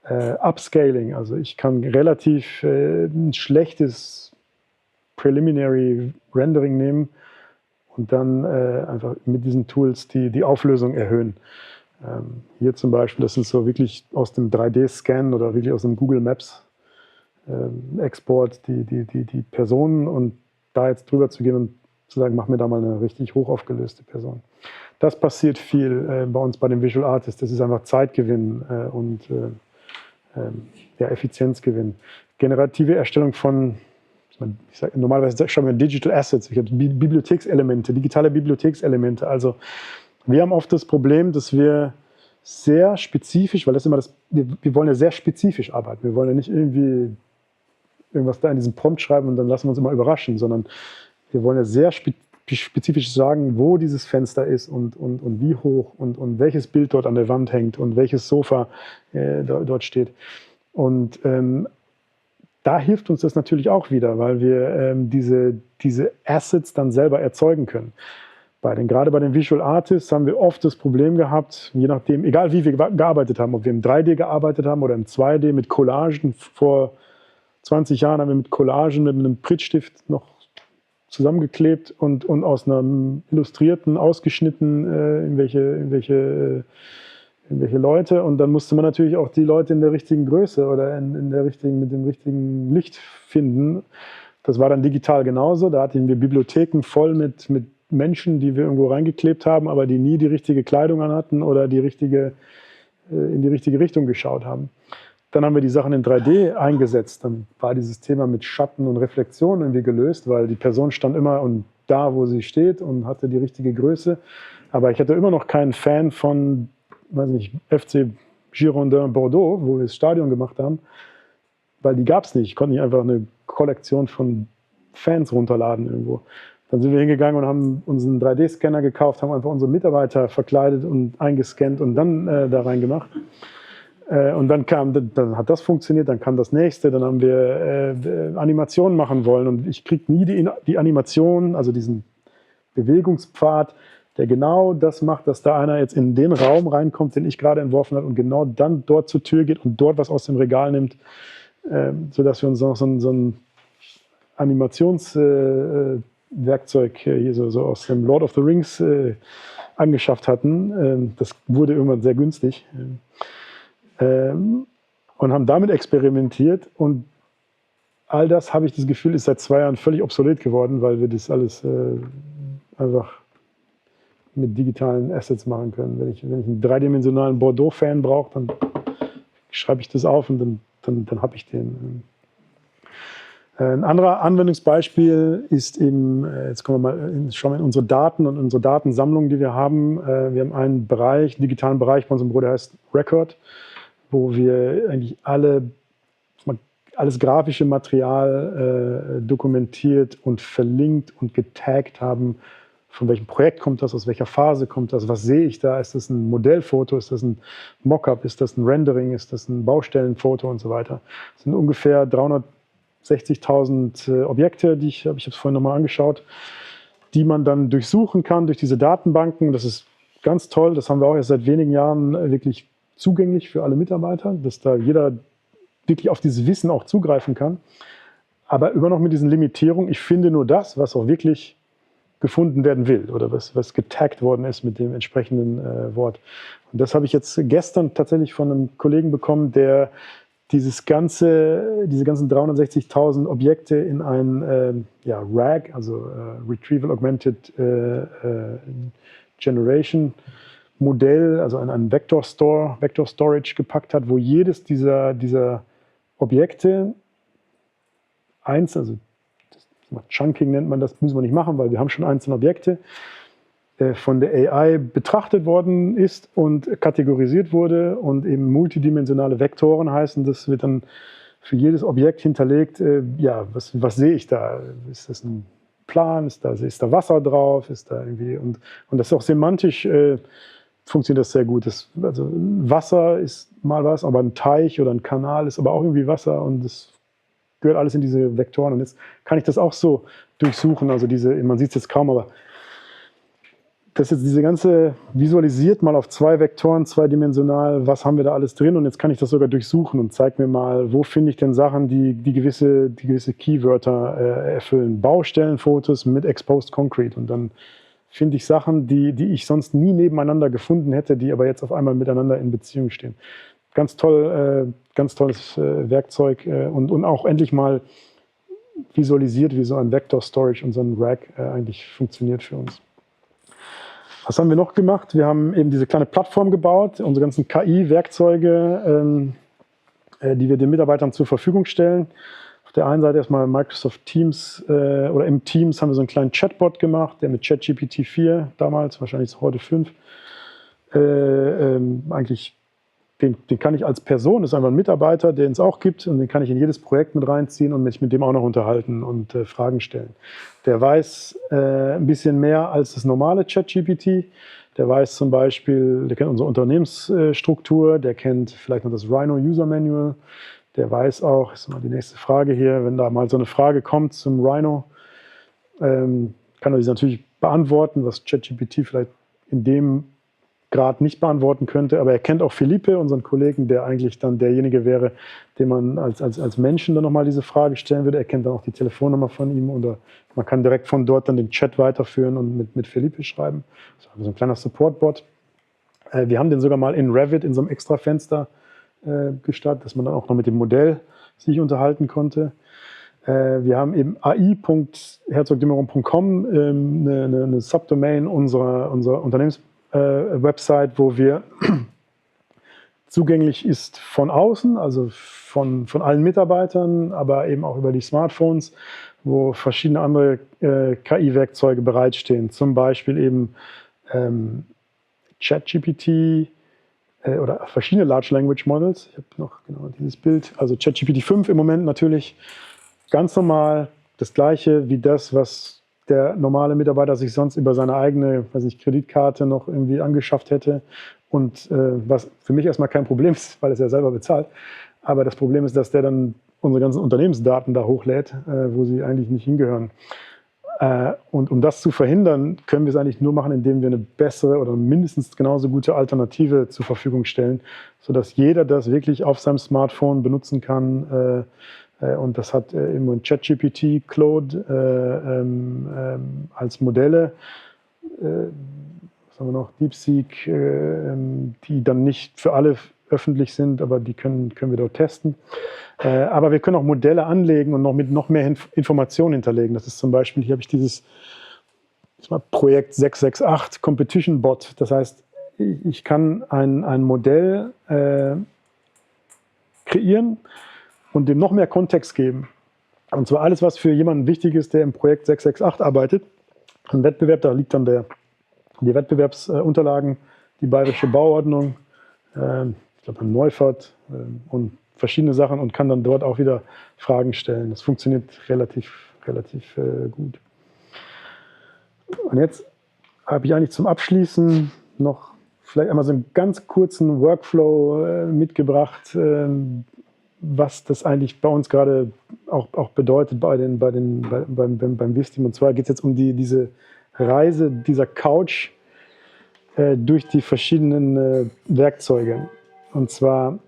Upscaling, also ich kann relativ ein schlechtes Preliminary Rendering nehmen und dann einfach mit diesen Tools die Auflösung erhöhen. Hier zum Beispiel, das sind so wirklich aus dem 3D-Scan oder wirklich aus dem Google Maps Export die Personen, und da jetzt drüber zu gehen und zu sagen, mach mir da mal eine richtig hoch aufgelöste Person. Das passiert viel bei uns bei den Visual Artists. Das ist einfach Zeitgewinn und Effizienzgewinn. Generative Erstellung von, normalerweise schreiben wir Digital Assets, ich habe Bibliothekselemente, digitale Bibliothekselemente. Also wir haben oft das Problem, dass wir sehr spezifisch, weil das immer wir wollen ja sehr spezifisch arbeiten. Wir wollen ja nicht irgendwie irgendwas da in diesem Prompt schreiben und dann lassen wir uns immer überraschen, sondern wir wollen ja sehr spezifisch sagen, wo dieses Fenster ist und wie hoch und welches Bild dort an der Wand hängt und welches Sofa dort steht. Und da hilft uns das natürlich auch wieder, weil wir diese Assets dann selber erzeugen können. Gerade bei den Visual Artists haben wir oft das Problem gehabt, je nachdem, egal wie wir gearbeitet haben, ob wir im 3D gearbeitet haben oder im 2D mit Collagen. Vor 20 Jahren haben wir mit Collagen mit einem Prittstift noch zusammengeklebt und aus einem Illustrierten ausgeschnitten irgendwelche Leute, und dann musste man natürlich auch die Leute in der richtigen Größe oder mit dem richtigen Licht finden. Das war dann digital genauso. Da hatten wir Bibliotheken voll mit Menschen, die wir irgendwo reingeklebt haben, aber die nie die richtige Kleidung anhatten oder in die richtige Richtung geschaut haben. Dann haben wir die Sachen in 3D eingesetzt. Dann war dieses Thema mit Schatten und Reflexion irgendwie gelöst, weil die Person stand immer da, wo sie steht, und hatte die richtige Größe. Aber ich hatte immer noch keinen Fan von, weiß nicht, FC Girondins Bordeaux, wo wir das Stadion gemacht haben, weil die gab es nicht. Ich konnte nicht einfach eine Kollektion von Fans runterladen irgendwo. Dann sind wir hingegangen und haben uns einen 3D-Scanner gekauft, haben einfach unsere Mitarbeiter verkleidet und eingescannt und dann da reingemacht. Und dann hat das funktioniert, dann kam das nächste, dann haben wir Animationen machen wollen und ich kriege nie die Animation, also diesen Bewegungspfad, der genau das macht, dass da einer jetzt in den Raum reinkommt, den ich gerade entworfen habe und genau dann dort zur Tür geht und dort was aus dem Regal nimmt, sodass wir uns noch so ein Animationswerkzeug hier so aus dem Lord of the Rings angeschafft hatten. Das wurde irgendwann sehr günstig. Und haben damit experimentiert und all das, habe ich das Gefühl, ist seit 2 Jahren völlig obsolet geworden, weil wir das alles einfach mit digitalen Assets machen können. Wenn ich einen dreidimensionalen Bordeaux-Fan brauche, dann schreibe ich das auf und dann habe ich den. Ein anderes Anwendungsbeispiel ist eben, jetzt kommen wir mal, schauen wir in unsere Daten und unsere Datensammlung, die wir haben. Wir haben einen digitalen Bereich bei unserem Büro, der heißt Record, wo wir eigentlich alles grafische Material dokumentiert und verlinkt und getaggt haben. Von welchem Projekt kommt das, aus welcher Phase kommt das, was sehe ich da, ist das ein Modellfoto, ist das ein Mockup, ist das ein Rendering, ist das ein Baustellenfoto und so weiter. Das sind ungefähr 360.000 Objekte, ich habe es vorhin nochmal angeschaut, die man dann durchsuchen kann durch diese Datenbanken. Das ist ganz toll, das haben wir auch erst seit wenigen Jahren wirklich zugänglich für alle Mitarbeiter, dass da jeder wirklich auf dieses Wissen auch zugreifen kann. Aber immer noch mit diesen Limitierungen, ich finde nur das, was auch wirklich gefunden werden will oder was getaggt worden ist mit dem entsprechenden Wort. Und das habe ich jetzt gestern tatsächlich von einem Kollegen bekommen, der diese ganzen 360.000 Objekte in ein RAG, also Retrieval Augmented Generation Modell, also ein Vector Storage gepackt hat, wo jedes dieser Objekte also Chunking nennt man das, müssen wir nicht machen, weil wir haben schon einzelne Objekte, von der AI betrachtet worden ist und kategorisiert wurde und eben multidimensionale Vektoren heißen, das wird dann für jedes Objekt hinterlegt, was sehe ich da? Ist das ein Plan? Ist da Wasser drauf? Ist da irgendwie, und das ist auch semantisch, funktioniert das sehr gut. Also Wasser ist mal was, aber ein Teich oder ein Kanal ist aber auch irgendwie Wasser und das gehört alles in diese Vektoren. Und jetzt kann ich das auch so durchsuchen. Also man sieht es jetzt kaum, aber das jetzt diese ganze visualisiert mal auf 2 Vektoren, zweidimensional, was haben wir da alles drin? Und jetzt kann ich das sogar durchsuchen und zeige mir mal, wo finde ich denn Sachen, die gewisse Keywörter erfüllen. Baustellenfotos mit Exposed Concrete. Und dann finde ich Sachen, die ich sonst nie nebeneinander gefunden hätte, die aber jetzt auf einmal miteinander in Beziehung stehen. Ganz toll, ganz tolles Werkzeug und auch endlich mal visualisiert, wie so ein Vector Storage und so ein RAG eigentlich funktioniert für uns. Was haben wir noch gemacht? Wir haben eben diese kleine Plattform gebaut, unsere ganzen KI-Werkzeuge, die wir den Mitarbeitern zur Verfügung stellen. Auf der einen Seite erstmal Microsoft Teams oder im Teams haben wir so einen kleinen Chatbot gemacht, der mit ChatGPT 4 damals, wahrscheinlich heute 5, eigentlich den kann ich als Person, das ist einfach ein Mitarbeiter, den es auch gibt und den kann ich in jedes Projekt mit reinziehen und mich mit dem auch noch unterhalten und Fragen stellen. Der weiß ein bisschen mehr als das normale ChatGPT. Der weiß zum Beispiel, der kennt unsere Unternehmensstruktur, der kennt vielleicht noch das Rhino User Manual. Der weiß auch, ist mal die nächste Frage hier, wenn da mal so eine Frage kommt zum Rhino, kann er diese natürlich beantworten, was ChatGPT vielleicht in dem Grad nicht beantworten könnte, aber er kennt auch Felipe, unseren Kollegen, der eigentlich dann derjenige wäre, dem man als Menschen dann nochmal diese Frage stellen würde. Er kennt dann auch die Telefonnummer von ihm oder man kann direkt von dort dann den Chat weiterführen und mit Felipe schreiben. Das ist so ein kleiner Support-Bot. Wir haben den sogar mal in Revit in so einem extra Fenster gestartet, dass man dann auch noch mit dem Modell sich unterhalten konnte. Wir haben eben ai.herzogdemeron.com eine Subdomain unserer Unternehmenswebsite, wo wir zugänglich ist von außen, also von allen Mitarbeitern, aber eben auch über die Smartphones, wo verschiedene andere KI-Werkzeuge bereitstehen. Zum Beispiel eben ChatGPT oder verschiedene Large Language Models. Ich habe noch genau dieses Bild. Also ChatGPT 5 im Moment natürlich ganz normal, das gleiche wie das, was der normale Mitarbeiter sich sonst über seine eigene, Kreditkarte noch irgendwie angeschafft hätte. Und was für mich erstmal kein Problem ist, weil es ja selber bezahlt. Aber das Problem ist, dass der dann unsere ganzen Unternehmensdaten da hochlädt, wo sie eigentlich nicht hingehören. Und um das zu verhindern, können wir es eigentlich nur machen, indem wir eine bessere oder mindestens genauso gute Alternative zur Verfügung stellen, sodass jeder das wirklich auf seinem Smartphone benutzen kann. Und das hat eben ein ChatGPT, Claude als Modelle. Was haben wir noch? DeepSeek, die dann nicht für alle öffentlich sind, aber die können wir dort testen. Aber wir können auch Modelle anlegen und noch mehr Informationen hinterlegen. Das ist zum Beispiel, hier habe ich dieses Projekt 668 Competition Bot. Das heißt, ich kann ein Modell kreieren und dem noch mehr Kontext geben. Und zwar alles, was für jemanden wichtig ist, der im Projekt 668 arbeitet. Ein Wettbewerb, da liegt dann die Wettbewerbsunterlagen, die bayerische Bauordnung, ich glaube ein Neufahrt und verschiedene Sachen und kann dann dort auch wieder Fragen stellen. Das funktioniert relativ gut. Und jetzt habe ich eigentlich zum Abschließen noch vielleicht einmal so einen ganz kurzen Workflow mitgebracht, was das eigentlich bei uns gerade auch bedeutet beim WIS-Team. Und zwar geht es jetzt um diese Reise dieser Couch durch die verschiedenen Werkzeuge. Und zwar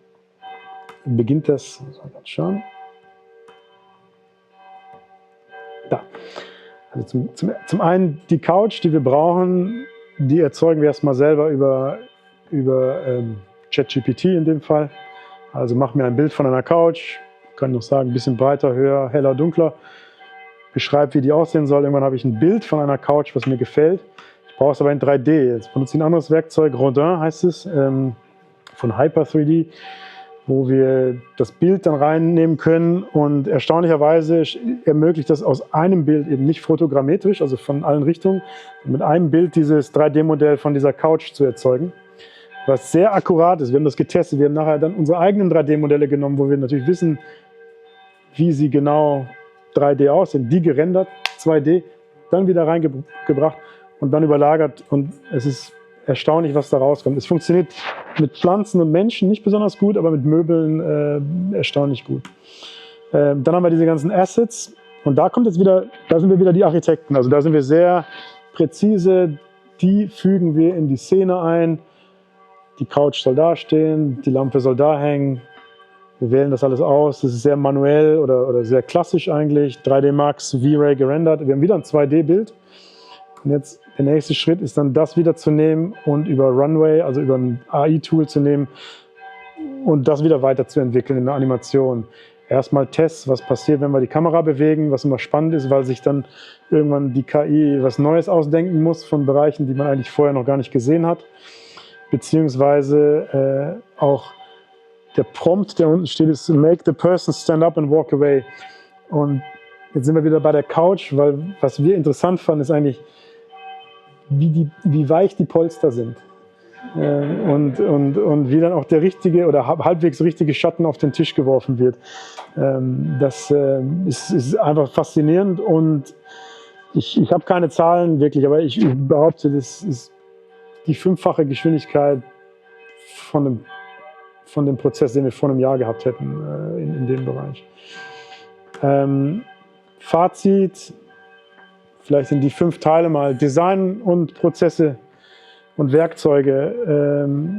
beginnt das, schauen. Da. Also zum einen die Couch, die wir brauchen, die erzeugen wir erstmal selber über ChatGPT in dem Fall. Also mach mir ein Bild von einer Couch, kann noch sagen, ein bisschen breiter, höher, heller, dunkler. Beschreib, wie die aussehen soll. Irgendwann habe ich ein Bild von einer Couch, was mir gefällt. Ich brauche es aber in 3D. Jetzt benutze ich ein anderes Werkzeug, Rodin heißt es, von Hyper3D, wo wir das Bild dann reinnehmen können. Und erstaunlicherweise ermöglicht das aus einem Bild eben nicht fotogrammetrisch, also von allen Richtungen, mit einem Bild dieses 3D-Modell von dieser Couch zu erzeugen, was sehr akkurat ist. Wir haben das getestet. Wir haben nachher dann unsere eigenen 3D-Modelle genommen, wo wir natürlich wissen, wie sie genau 3D aussehen, die gerendert, 2D, dann wieder reingebracht und dann überlagert. Und es ist erstaunlich, was da rauskommt. Es funktioniert mit Pflanzen und Menschen nicht besonders gut, aber mit Möbeln erstaunlich gut. Dann haben wir diese ganzen Assets und da sind wir wieder die Architekten. Also da sind wir sehr präzise, die fügen wir in die Szene ein. Die Couch soll da stehen, die Lampe soll da hängen. Wir wählen das alles aus. Das ist sehr manuell oder sehr klassisch eigentlich. 3D Max, V-Ray gerendert. Wir haben wieder ein 2D-Bild. Und jetzt der nächste Schritt ist dann, das wieder zu nehmen und über Runway, also über ein AI-Tool zu nehmen und das wieder weiterzuentwickeln in der Animation. Erstmal Tests, was passiert, wenn wir die Kamera bewegen, was immer spannend ist, weil sich dann irgendwann die KI was Neues ausdenken muss von Bereichen, die man eigentlich vorher noch gar nicht gesehen hat. Beziehungsweise auch der Prompt, der unten steht, ist Make the person stand up and walk away. Und jetzt sind wir wieder bei der Couch, weil was wir interessant fanden, ist eigentlich, wie weich die Polster sind. Und wie dann auch der richtige oder halbwegs richtige Schatten auf den Tisch geworfen wird. Das ist einfach faszinierend und ich habe keine Zahlen wirklich, aber ich behaupte, das ist die 5-fache Geschwindigkeit von dem Prozess, den wir vor einem Jahr gehabt hätten in dem Bereich. Fazit, vielleicht sind die 5 Teile mal Design und Prozesse und Werkzeuge.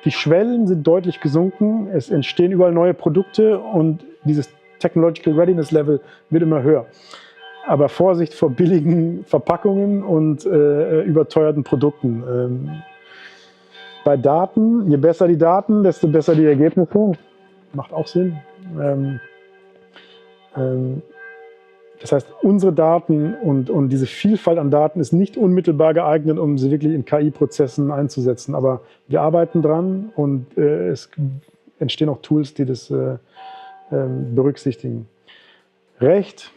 Die Schwellen sind deutlich gesunken, es entstehen überall neue Produkte und dieses Technological Readiness Level wird immer höher. Aber Vorsicht vor billigen Verpackungen und überteuerten Produkten. Bei Daten, je besser die Daten, desto besser die Ergebnisse. Macht auch Sinn. Das heißt, unsere Daten und diese Vielfalt an Daten ist nicht unmittelbar geeignet, um sie wirklich in KI-Prozessen einzusetzen. Aber wir arbeiten dran und es entstehen auch Tools, die das berücksichtigen. Recht.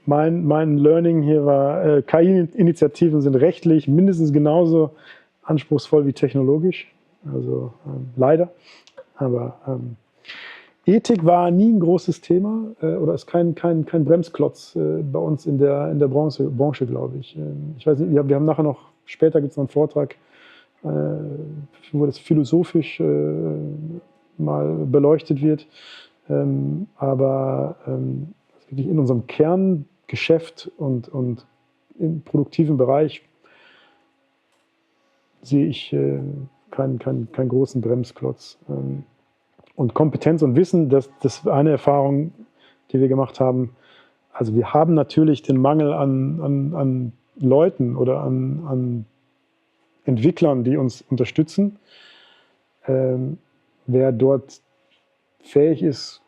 Mein Learning hier war, KI-Initiativen sind rechtlich mindestens genauso anspruchsvoll wie technologisch, also leider. Aber Ethik war nie ein großes Thema oder ist kein Bremsklotz bei uns in der Branche, glaube ich. Ich weiß nicht, wir haben nachher noch, später gibt es noch einen Vortrag wo das philosophisch mal beleuchtet wird. Aber wirklich in unserem Kerngeschäft und im produktiven Bereich sehe ich keinen großen Bremsklotz. Und Kompetenz und Wissen, das ist eine Erfahrung, die wir gemacht haben. Also wir haben natürlich den Mangel an Leuten oder an Entwicklern, die uns unterstützen. Wer dort fähig ist,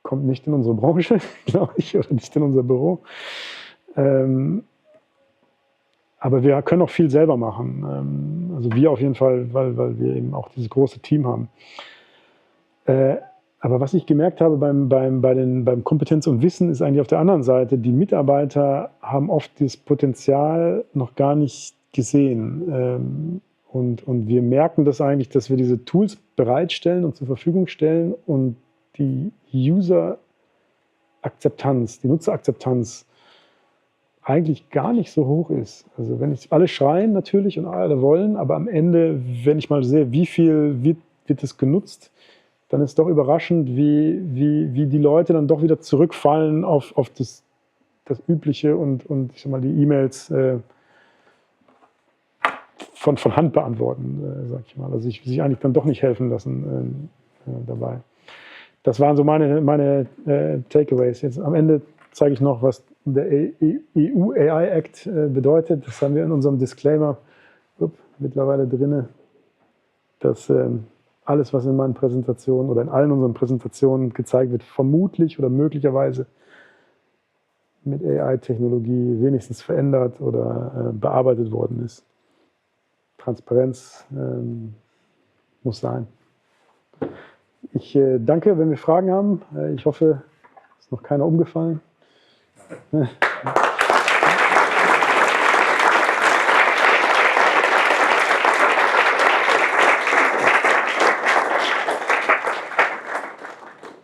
kommt nicht in unsere Branche, glaube ich, oder nicht in unser Büro. Aber wir können auch viel selber machen. Also wir auf jeden Fall, weil wir eben auch dieses große Team haben. Aber was ich gemerkt habe beim Kompetenz und Wissen ist eigentlich auf der anderen Seite, die Mitarbeiter haben oft das Potenzial noch gar nicht gesehen. Und wir merken das eigentlich, dass wir diese Tools bereitstellen und zur Verfügung stellen und die User-Akzeptanz, die Nutzerakzeptanz eigentlich gar nicht so hoch ist. Also wenn alle schreien natürlich und alle wollen, aber am Ende, wenn ich mal sehe, wie viel wird es genutzt, dann ist doch überraschend, wie die Leute dann doch wieder zurückfallen auf das Übliche und ich sag mal, die E-Mails von Hand beantworten, sag ich mal. Also sich eigentlich dann doch nicht helfen lassen dabei. Das waren so meine Takeaways. Jetzt am Ende zeige ich noch, was der EU AI Act bedeutet. Das haben wir in unserem Disclaimer mittlerweile drin, dass alles, was in meinen Präsentationen oder in allen unseren Präsentationen gezeigt wird, vermutlich oder möglicherweise mit AI-Technologie wenigstens verändert oder bearbeitet worden ist. Transparenz muss sein. Ich danke, wenn wir Fragen haben. Ich hoffe, es ist noch keiner umgefallen.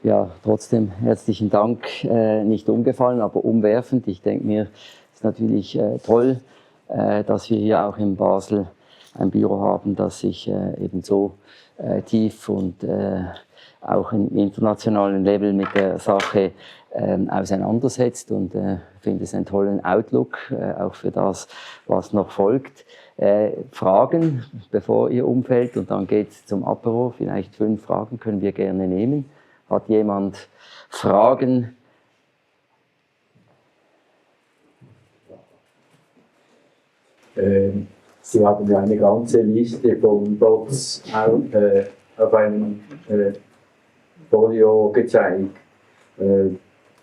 Ja, trotzdem herzlichen Dank. Nicht umgefallen, aber umwerfend. Ich denke mir, es ist natürlich toll, dass wir hier auch in Basel ein Büro haben, das sich eben so tief und auch im internationalen Level mit der Sache auseinandersetzt und finde es einen tollen Outlook, auch für das, was noch folgt. Fragen, bevor ihr umfällt, und dann geht es zum Apero. Vielleicht 5 Fragen können wir gerne nehmen. Hat jemand Fragen? Sie haben ja eine ganze Liste von Bots auf einem Folio gezeigt.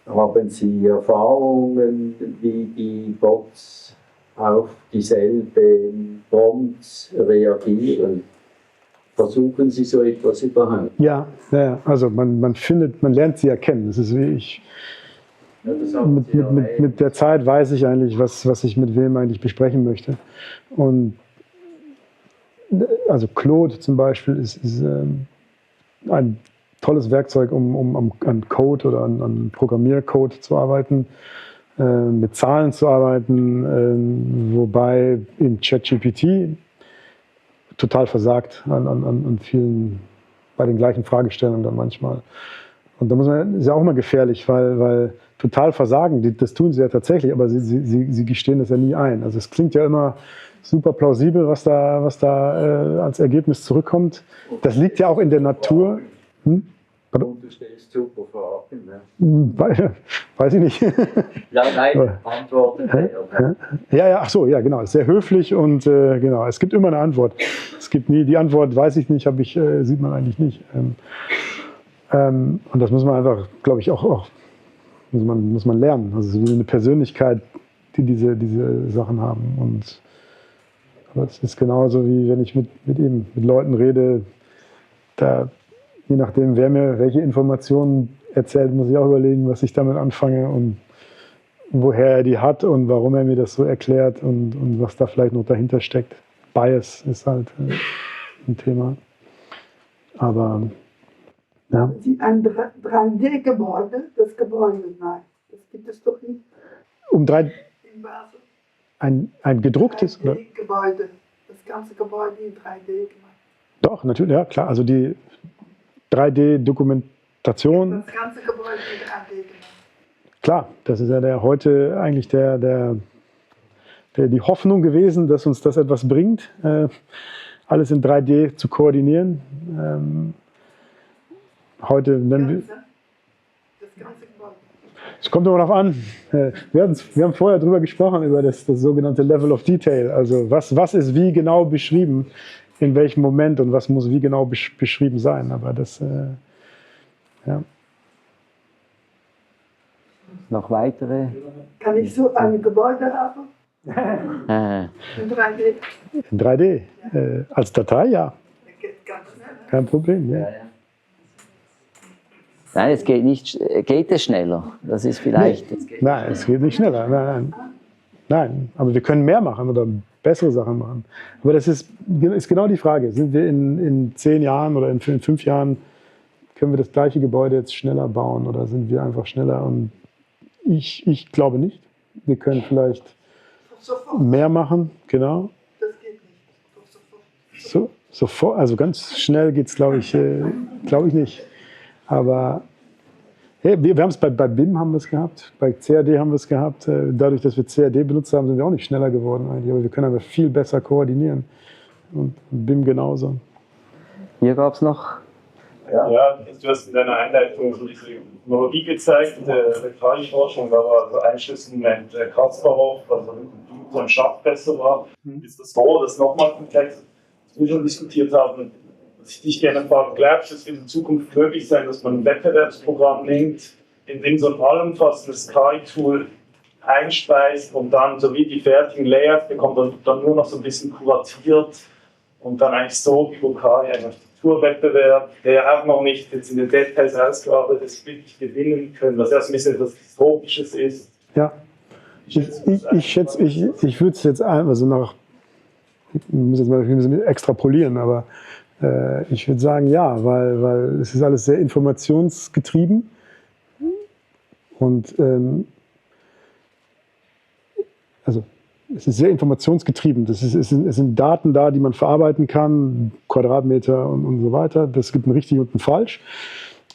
Haben Sie Erfahrungen, wie die Bots auf dieselben Prompts reagieren? Versuchen Sie so etwas überhaupt? Ja, also man lernt sie erkennen. Das ist wie ich. Ja, mit der Zeit weiß ich eigentlich, was ich mit wem eigentlich besprechen möchte. Und also Claude zum Beispiel ist ein tolles Werkzeug, um an Code oder an Programmiercode zu arbeiten, mit Zahlen zu arbeiten, wobei in ChatGPT total versagt an vielen, bei den gleichen Fragestellungen dann manchmal. Und da ist ja auch immer gefährlich, weil total versagen, das tun sie ja tatsächlich, aber sie gestehen das ja nie ein. Also es klingt ja immer super plausibel, was da als Ergebnis zurückkommt. Das liegt ja auch in der Natur. Du stellst super Fragen. Ne? Weiß ich nicht. Ja, nein, Antworten. Ja, ach so, ja, genau. Sehr höflich und genau. Es gibt immer eine Antwort. Es gibt nie, die Antwort weiß ich nicht, sieht man eigentlich nicht. Und das muss man einfach, glaube ich, auch muss man lernen. Also so wie eine Persönlichkeit, die diese Sachen haben. Und aber es ist genauso wie wenn ich mit Leuten rede, je nachdem, wer mir welche Informationen erzählt, muss ich auch überlegen, was ich damit anfange und woher er die hat und warum er mir das so erklärt und was da vielleicht noch dahinter steckt. Bias ist halt ein Thema. Aber ja. Ein 3D-Gebäude, das Gebäude, nein, das gibt es doch nicht. In Basel. Ein gedrucktes? 3D-Gebäude, das ganze Gebäude in 3D gemacht. Doch, natürlich, ja klar. Also die 3D-Dokumentation, Das ganze Gebäude in 3D gemacht. klar, das ist ja heute eigentlich die Hoffnung gewesen, dass uns das etwas bringt, alles in 3D zu koordinieren. Heute nennen wir. Das ganze Gebäude. Es kommt immer darauf an. Wir haben vorher darüber gesprochen, über das sogenannte Level of Detail. Also was ist wie genau beschrieben, in welchem Moment und was muss wie genau beschrieben sein. Aber das, ja. Noch weitere? Kann ich so ein Gebäude haben? In 3D? In 3D. Als Datei, ja. Das geht ganz schnell. Kein Problem. Ja. Nein, es geht es schneller? Das ist vielleicht. Nein, es geht nicht schneller. Nein, aber wir können mehr machen oder bessere Sachen machen. Aber das ist genau die Frage. Sind wir in 10 Jahren oder in 5 Jahren, können wir das gleiche Gebäude jetzt schneller bauen oder sind wir einfach schneller? Und ich glaube nicht. Wir können vielleicht Sofort. mehr machen, genau. Das geht nicht. Sofort. Sofort, also ganz schnell geht es, glaube ich nicht. Aber hey, wir haben es bei BIM haben wir es gehabt, bei CAD haben wir es gehabt. Dadurch, dass wir CAD benutzt haben, sind wir auch nicht schneller geworden eigentlich. Aber wir können aber viel besser koordinieren. Und BIM genauso. Hier gab es noch. Ja, du hast in deiner Einleitung so diese Technologie gezeigt, der KI-Forschung, da war so ein Schlüsselmoment Kasparov, also so ein Schachfresser war. Ist das so, das nochmal komplex, was wir schon diskutiert haben, was ich dich gerne frage, glaubst du, es wird in Zukunft möglich sein, dass man ein Wettbewerbsprogramm nimmt, in dem so ein allumfassendes KI-Tool einspeist und dann, so wie die fertigen Layouts bekommt, dann nur noch so ein bisschen kuratiert und dann eigentlich so wie KI ein Architekturwettbewerb, der auch noch nicht jetzt in den Details ausgearbeitet ist, wirklich gewinnen können, was erst ein bisschen etwas Dystopisches ist. Ja, ich würde es jetzt also ich muss jetzt mal ein bisschen extrapolieren, aber ich würde sagen ja, weil es ist alles sehr informationsgetrieben und also es ist sehr informationsgetrieben. Es sind Daten da, die man verarbeiten kann, Quadratmeter und so weiter. Das gibt ein richtig und ein falsch.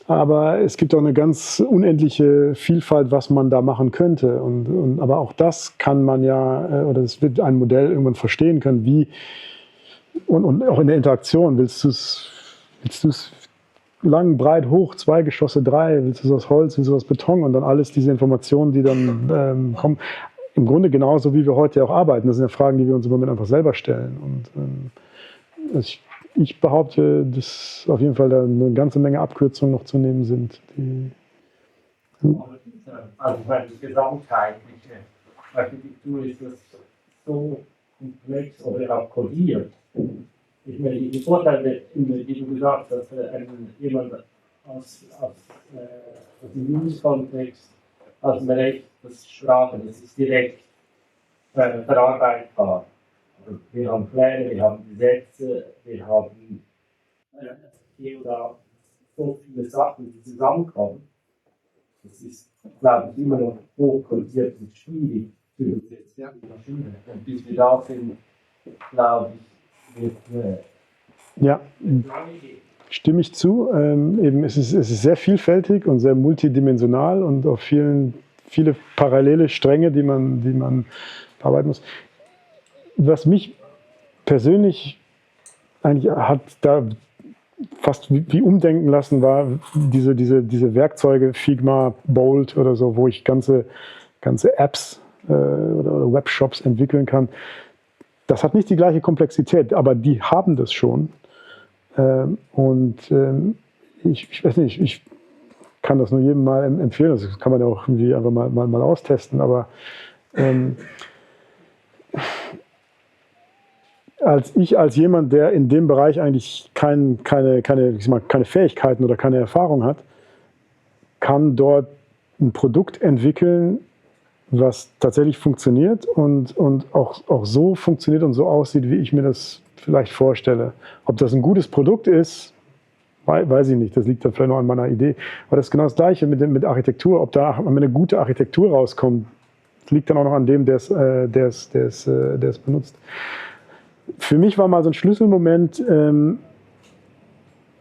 Aber es gibt auch eine ganz unendliche Vielfalt, was man da machen könnte. Aber auch das kann man ja, oder das wird ein Modell irgendwann verstehen können, wie, und auch in der Interaktion, willst du es lang, breit, hoch, 2 Geschosse, 3, willst du es aus Holz, willst du es aus Beton und dann alles diese Informationen, die dann kommen. Im Grunde genauso, wie wir heute auch arbeiten. Das sind ja Fragen, die wir uns im Moment einfach selber stellen. Und ich behaupte, dass auf jeden Fall da eine ganze Menge Abkürzungen noch zu nehmen sind. Also meine gesamtheitliche Architektur ist das so komplex oder auch kodiert. Ich meine, die Vorteile, die du gesagt hast, jemand aus dem News-Kontext, aus dem Recht, das Sprache, das ist direkt verarbeitbar. Also wir haben Pläne, wir haben Gesetze, wir haben hier oder so viele Sachen, die zusammenkommen. Das ist, glaube ich, immer noch hochkodiert und schwierig für uns jetzt, die Maschine. Und bis wir da sind, glaube ich, wird Ja, lange gehen. stimme ich zu. Es ist sehr vielfältig und sehr multidimensional und auf viele parallele Stränge, die man bearbeiten muss. Was mich persönlich eigentlich hat da fast wie umdenken lassen, war diese Werkzeuge, Figma, Bolt oder so, wo ich ganze Apps oder Webshops entwickeln kann. Das hat nicht die gleiche Komplexität, aber die haben das schon. Ich weiß nicht, ich kann das nur jedem mal empfehlen. Das kann man ja auch irgendwie einfach mal austesten. Aber als jemand, der in dem Bereich eigentlich keine Fähigkeiten oder keine Erfahrung hat, kann dort ein Produkt entwickeln, was tatsächlich funktioniert und auch so funktioniert und so aussieht, wie ich mir das vielleicht vorstelle. Ob das ein gutes Produkt ist, weiß ich nicht. Das liegt dann vielleicht noch an meiner Idee. Aber das ist genau das Gleiche mit Architektur. Ob da eine gute Architektur rauskommt, liegt dann auch noch an dem, der es benutzt. für mich war mal so ein Schlüsselmoment,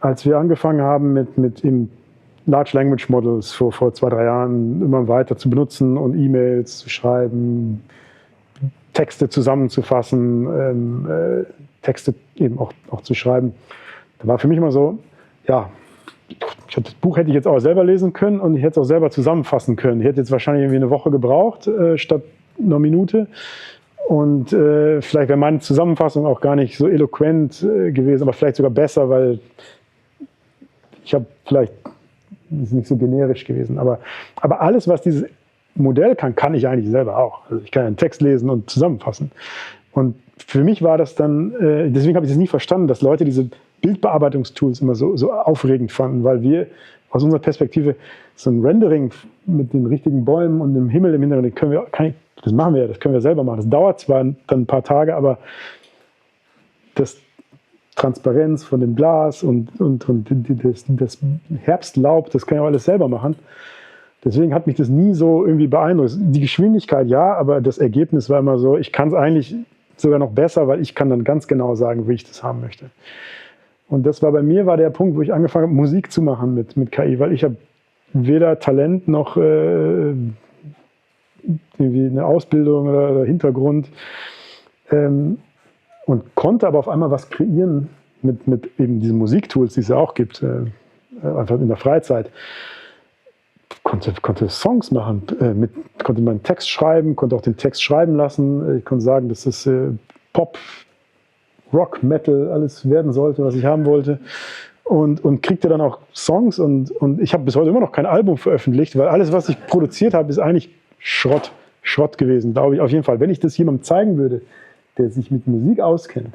als wir angefangen haben mit Large Language Models vor 2-3 Jahren immer weiter zu benutzen und E-Mails zu schreiben, Texte zusammenzufassen, Texte eben auch zu schreiben. Da war für mich immer so, ja, das Buch hätte ich jetzt auch selber lesen können und ich hätte es auch selber zusammenfassen können. Ich hätte jetzt wahrscheinlich irgendwie eine Woche gebraucht, statt einer Minute. Und vielleicht wäre meine Zusammenfassung auch gar nicht so eloquent gewesen, aber vielleicht sogar besser, weil ich habe vielleicht, ist nicht so generisch gewesen. Aber alles, was dieses Modell kann ich eigentlich selber auch. Also ich kann einen Text lesen und zusammenfassen. Und für mich war das dann, deswegen habe ich es nie verstanden, dass Leute diese Bildbearbeitungstools immer so aufregend fanden, weil wir aus unserer Perspektive so ein Rendering mit den richtigen Bäumen und dem Himmel im Hintergrund, das machen wir ja, das können wir selber machen. Das dauert zwar dann ein paar Tage, aber das Transparenz von dem Glas und das Herbstlaub, das kann ich auch alles selber machen. Deswegen hat mich das nie so irgendwie beeindruckt. Die Geschwindigkeit ja, aber das Ergebnis war immer so, ich kann es eigentlich sogar noch besser, weil ich kann dann ganz genau sagen, wie ich das haben möchte. Und das war bei mir der Punkt, wo ich angefangen habe, Musik zu machen mit KI, weil ich habe weder Talent noch irgendwie eine Ausbildung oder Hintergrund und konnte aber auf einmal was kreieren mit eben diesen Musiktools, die es ja auch gibt, einfach in der Freizeit. Konnte Songs machen, konnte meinen Text schreiben, konnte auch den Text schreiben lassen. Ich konnte sagen, dass das Pop, Rock, Metal, alles werden sollte, was ich haben wollte. Und kriegte dann auch Songs. Und ich habe bis heute immer noch kein Album veröffentlicht, weil alles, was ich produziert habe, ist eigentlich Schrott gewesen, glaube ich. Auf jeden Fall, wenn ich das jemandem zeigen würde, der sich mit Musik auskennt,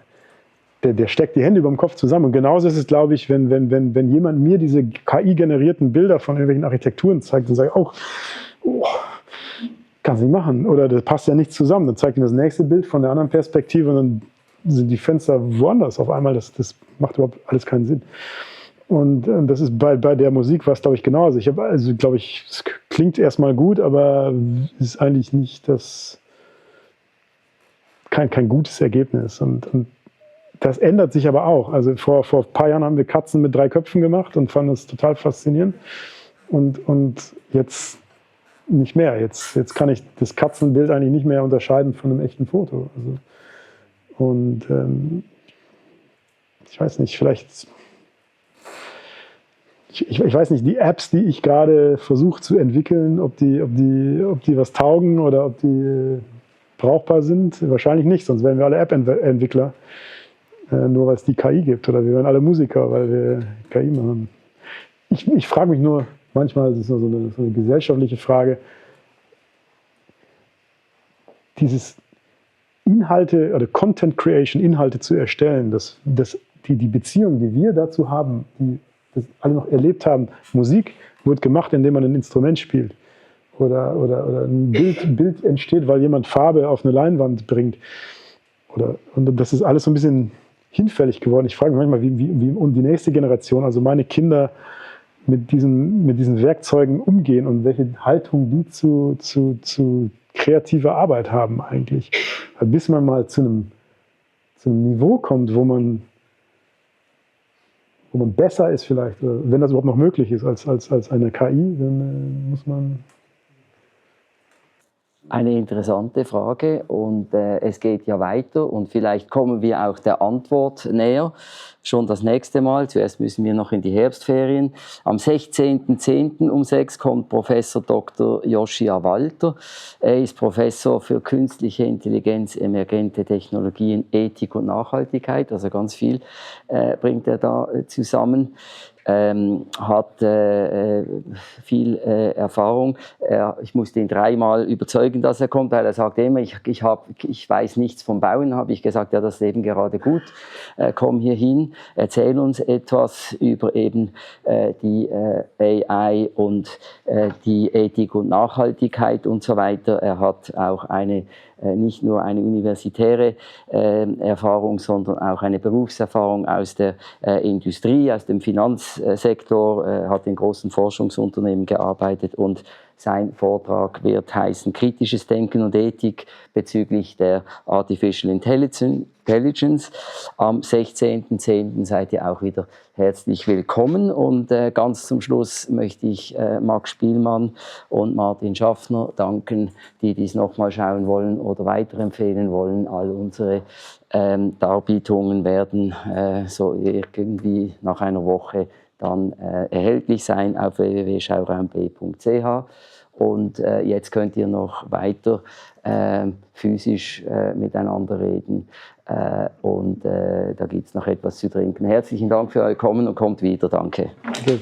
der steckt die Hände über dem Kopf zusammen. Und genauso ist es, glaube ich, wenn jemand mir diese KI-generierten Bilder von irgendwelchen Architekturen zeigt und sagt, oh, kannst du nicht machen. Oder das passt ja nicht zusammen. Dann zeigt ihm das nächste Bild von der anderen Perspektive und dann sind die Fenster woanders auf einmal. Das macht überhaupt alles keinen Sinn. Und das ist bei der Musik was, glaube ich, genauso. Glaube ich, es klingt erstmal gut, aber ist eigentlich nicht kein gutes Ergebnis. Und das ändert sich aber auch. Also vor ein paar Jahren haben wir Katzen mit 3 Köpfen gemacht und fanden das total faszinierend. Und jetzt nicht mehr. Jetzt kann ich das Katzenbild eigentlich nicht mehr unterscheiden von einem echten Foto. Und ich weiß nicht, vielleicht... Ich weiß nicht, die Apps, die ich gerade versuche zu entwickeln, ob die was taugen oder ob die brauchbar sind. Wahrscheinlich nicht, sonst wären wir alle App-Entwickler. Nur weil es die KI gibt. Oder wir wären alle Musiker, weil wir KI machen. Ich frage mich nur, manchmal ist es so eine gesellschaftliche Frage, dieses Inhalte oder Content Creation, Inhalte zu erstellen, die Beziehung, die wir dazu haben, die das alle noch erlebt haben, Musik wird gemacht, indem man ein Instrument spielt. Oder ein Bild entsteht, weil jemand Farbe auf eine Leinwand bringt. Und das ist alles so ein bisschen hinfällig geworden. Ich frage mich manchmal, wie um die nächste Generation, also meine Kinder, mit diesen Werkzeugen umgehen und welche Haltung die zu kreativer Arbeit haben eigentlich. Bis man mal zu einem Niveau kommt, wo man besser ist vielleicht, wenn das überhaupt noch möglich ist als eine KI, dann muss man... Eine interessante Frage und es geht ja weiter und vielleicht kommen wir auch der Antwort näher, schon das nächste Mal. Zuerst müssen wir noch in die Herbstferien. Am 16.10. um 6 kommt Professor Dr. Joschia Walter. Er ist Professor für künstliche Intelligenz, emergente Technologien, Ethik und Nachhaltigkeit, also ganz viel bringt er da zusammen. Hat viel Erfahrung. Ich musste ihn 3-mal überzeugen, dass er kommt, weil er sagt immer, ich weiß nichts vom Bauen. Habe ich gesagt, ja, das ist eben gerade gut. Komm hier hin, erzähl uns etwas über eben die AI und die Ethik und Nachhaltigkeit und so weiter. Er hat auch nicht nur eine universitäre Erfahrung, sondern auch eine Berufserfahrung aus der Industrie, aus dem Finanzsektor, hat in großen Forschungsunternehmen gearbeitet und Sein Vortrag wird heißen Kritisches Denken und Ethik bezüglich der Artificial Intelligence. Am 16.10. seid ihr auch wieder herzlich willkommen. Und ganz zum Schluss möchte ich Max Spielmann und Martin Schaffner danken, die dies nochmal schauen wollen oder weiterempfehlen wollen. All unsere Darbietungen werden so irgendwie nach einer Woche dann erhältlich sein auf www.schauraumb.ch. Und jetzt könnt ihr noch weiter physisch miteinander reden. Und da gibt es noch etwas zu trinken. Herzlichen Dank für euer Kommen und kommt wieder. Danke. Okay.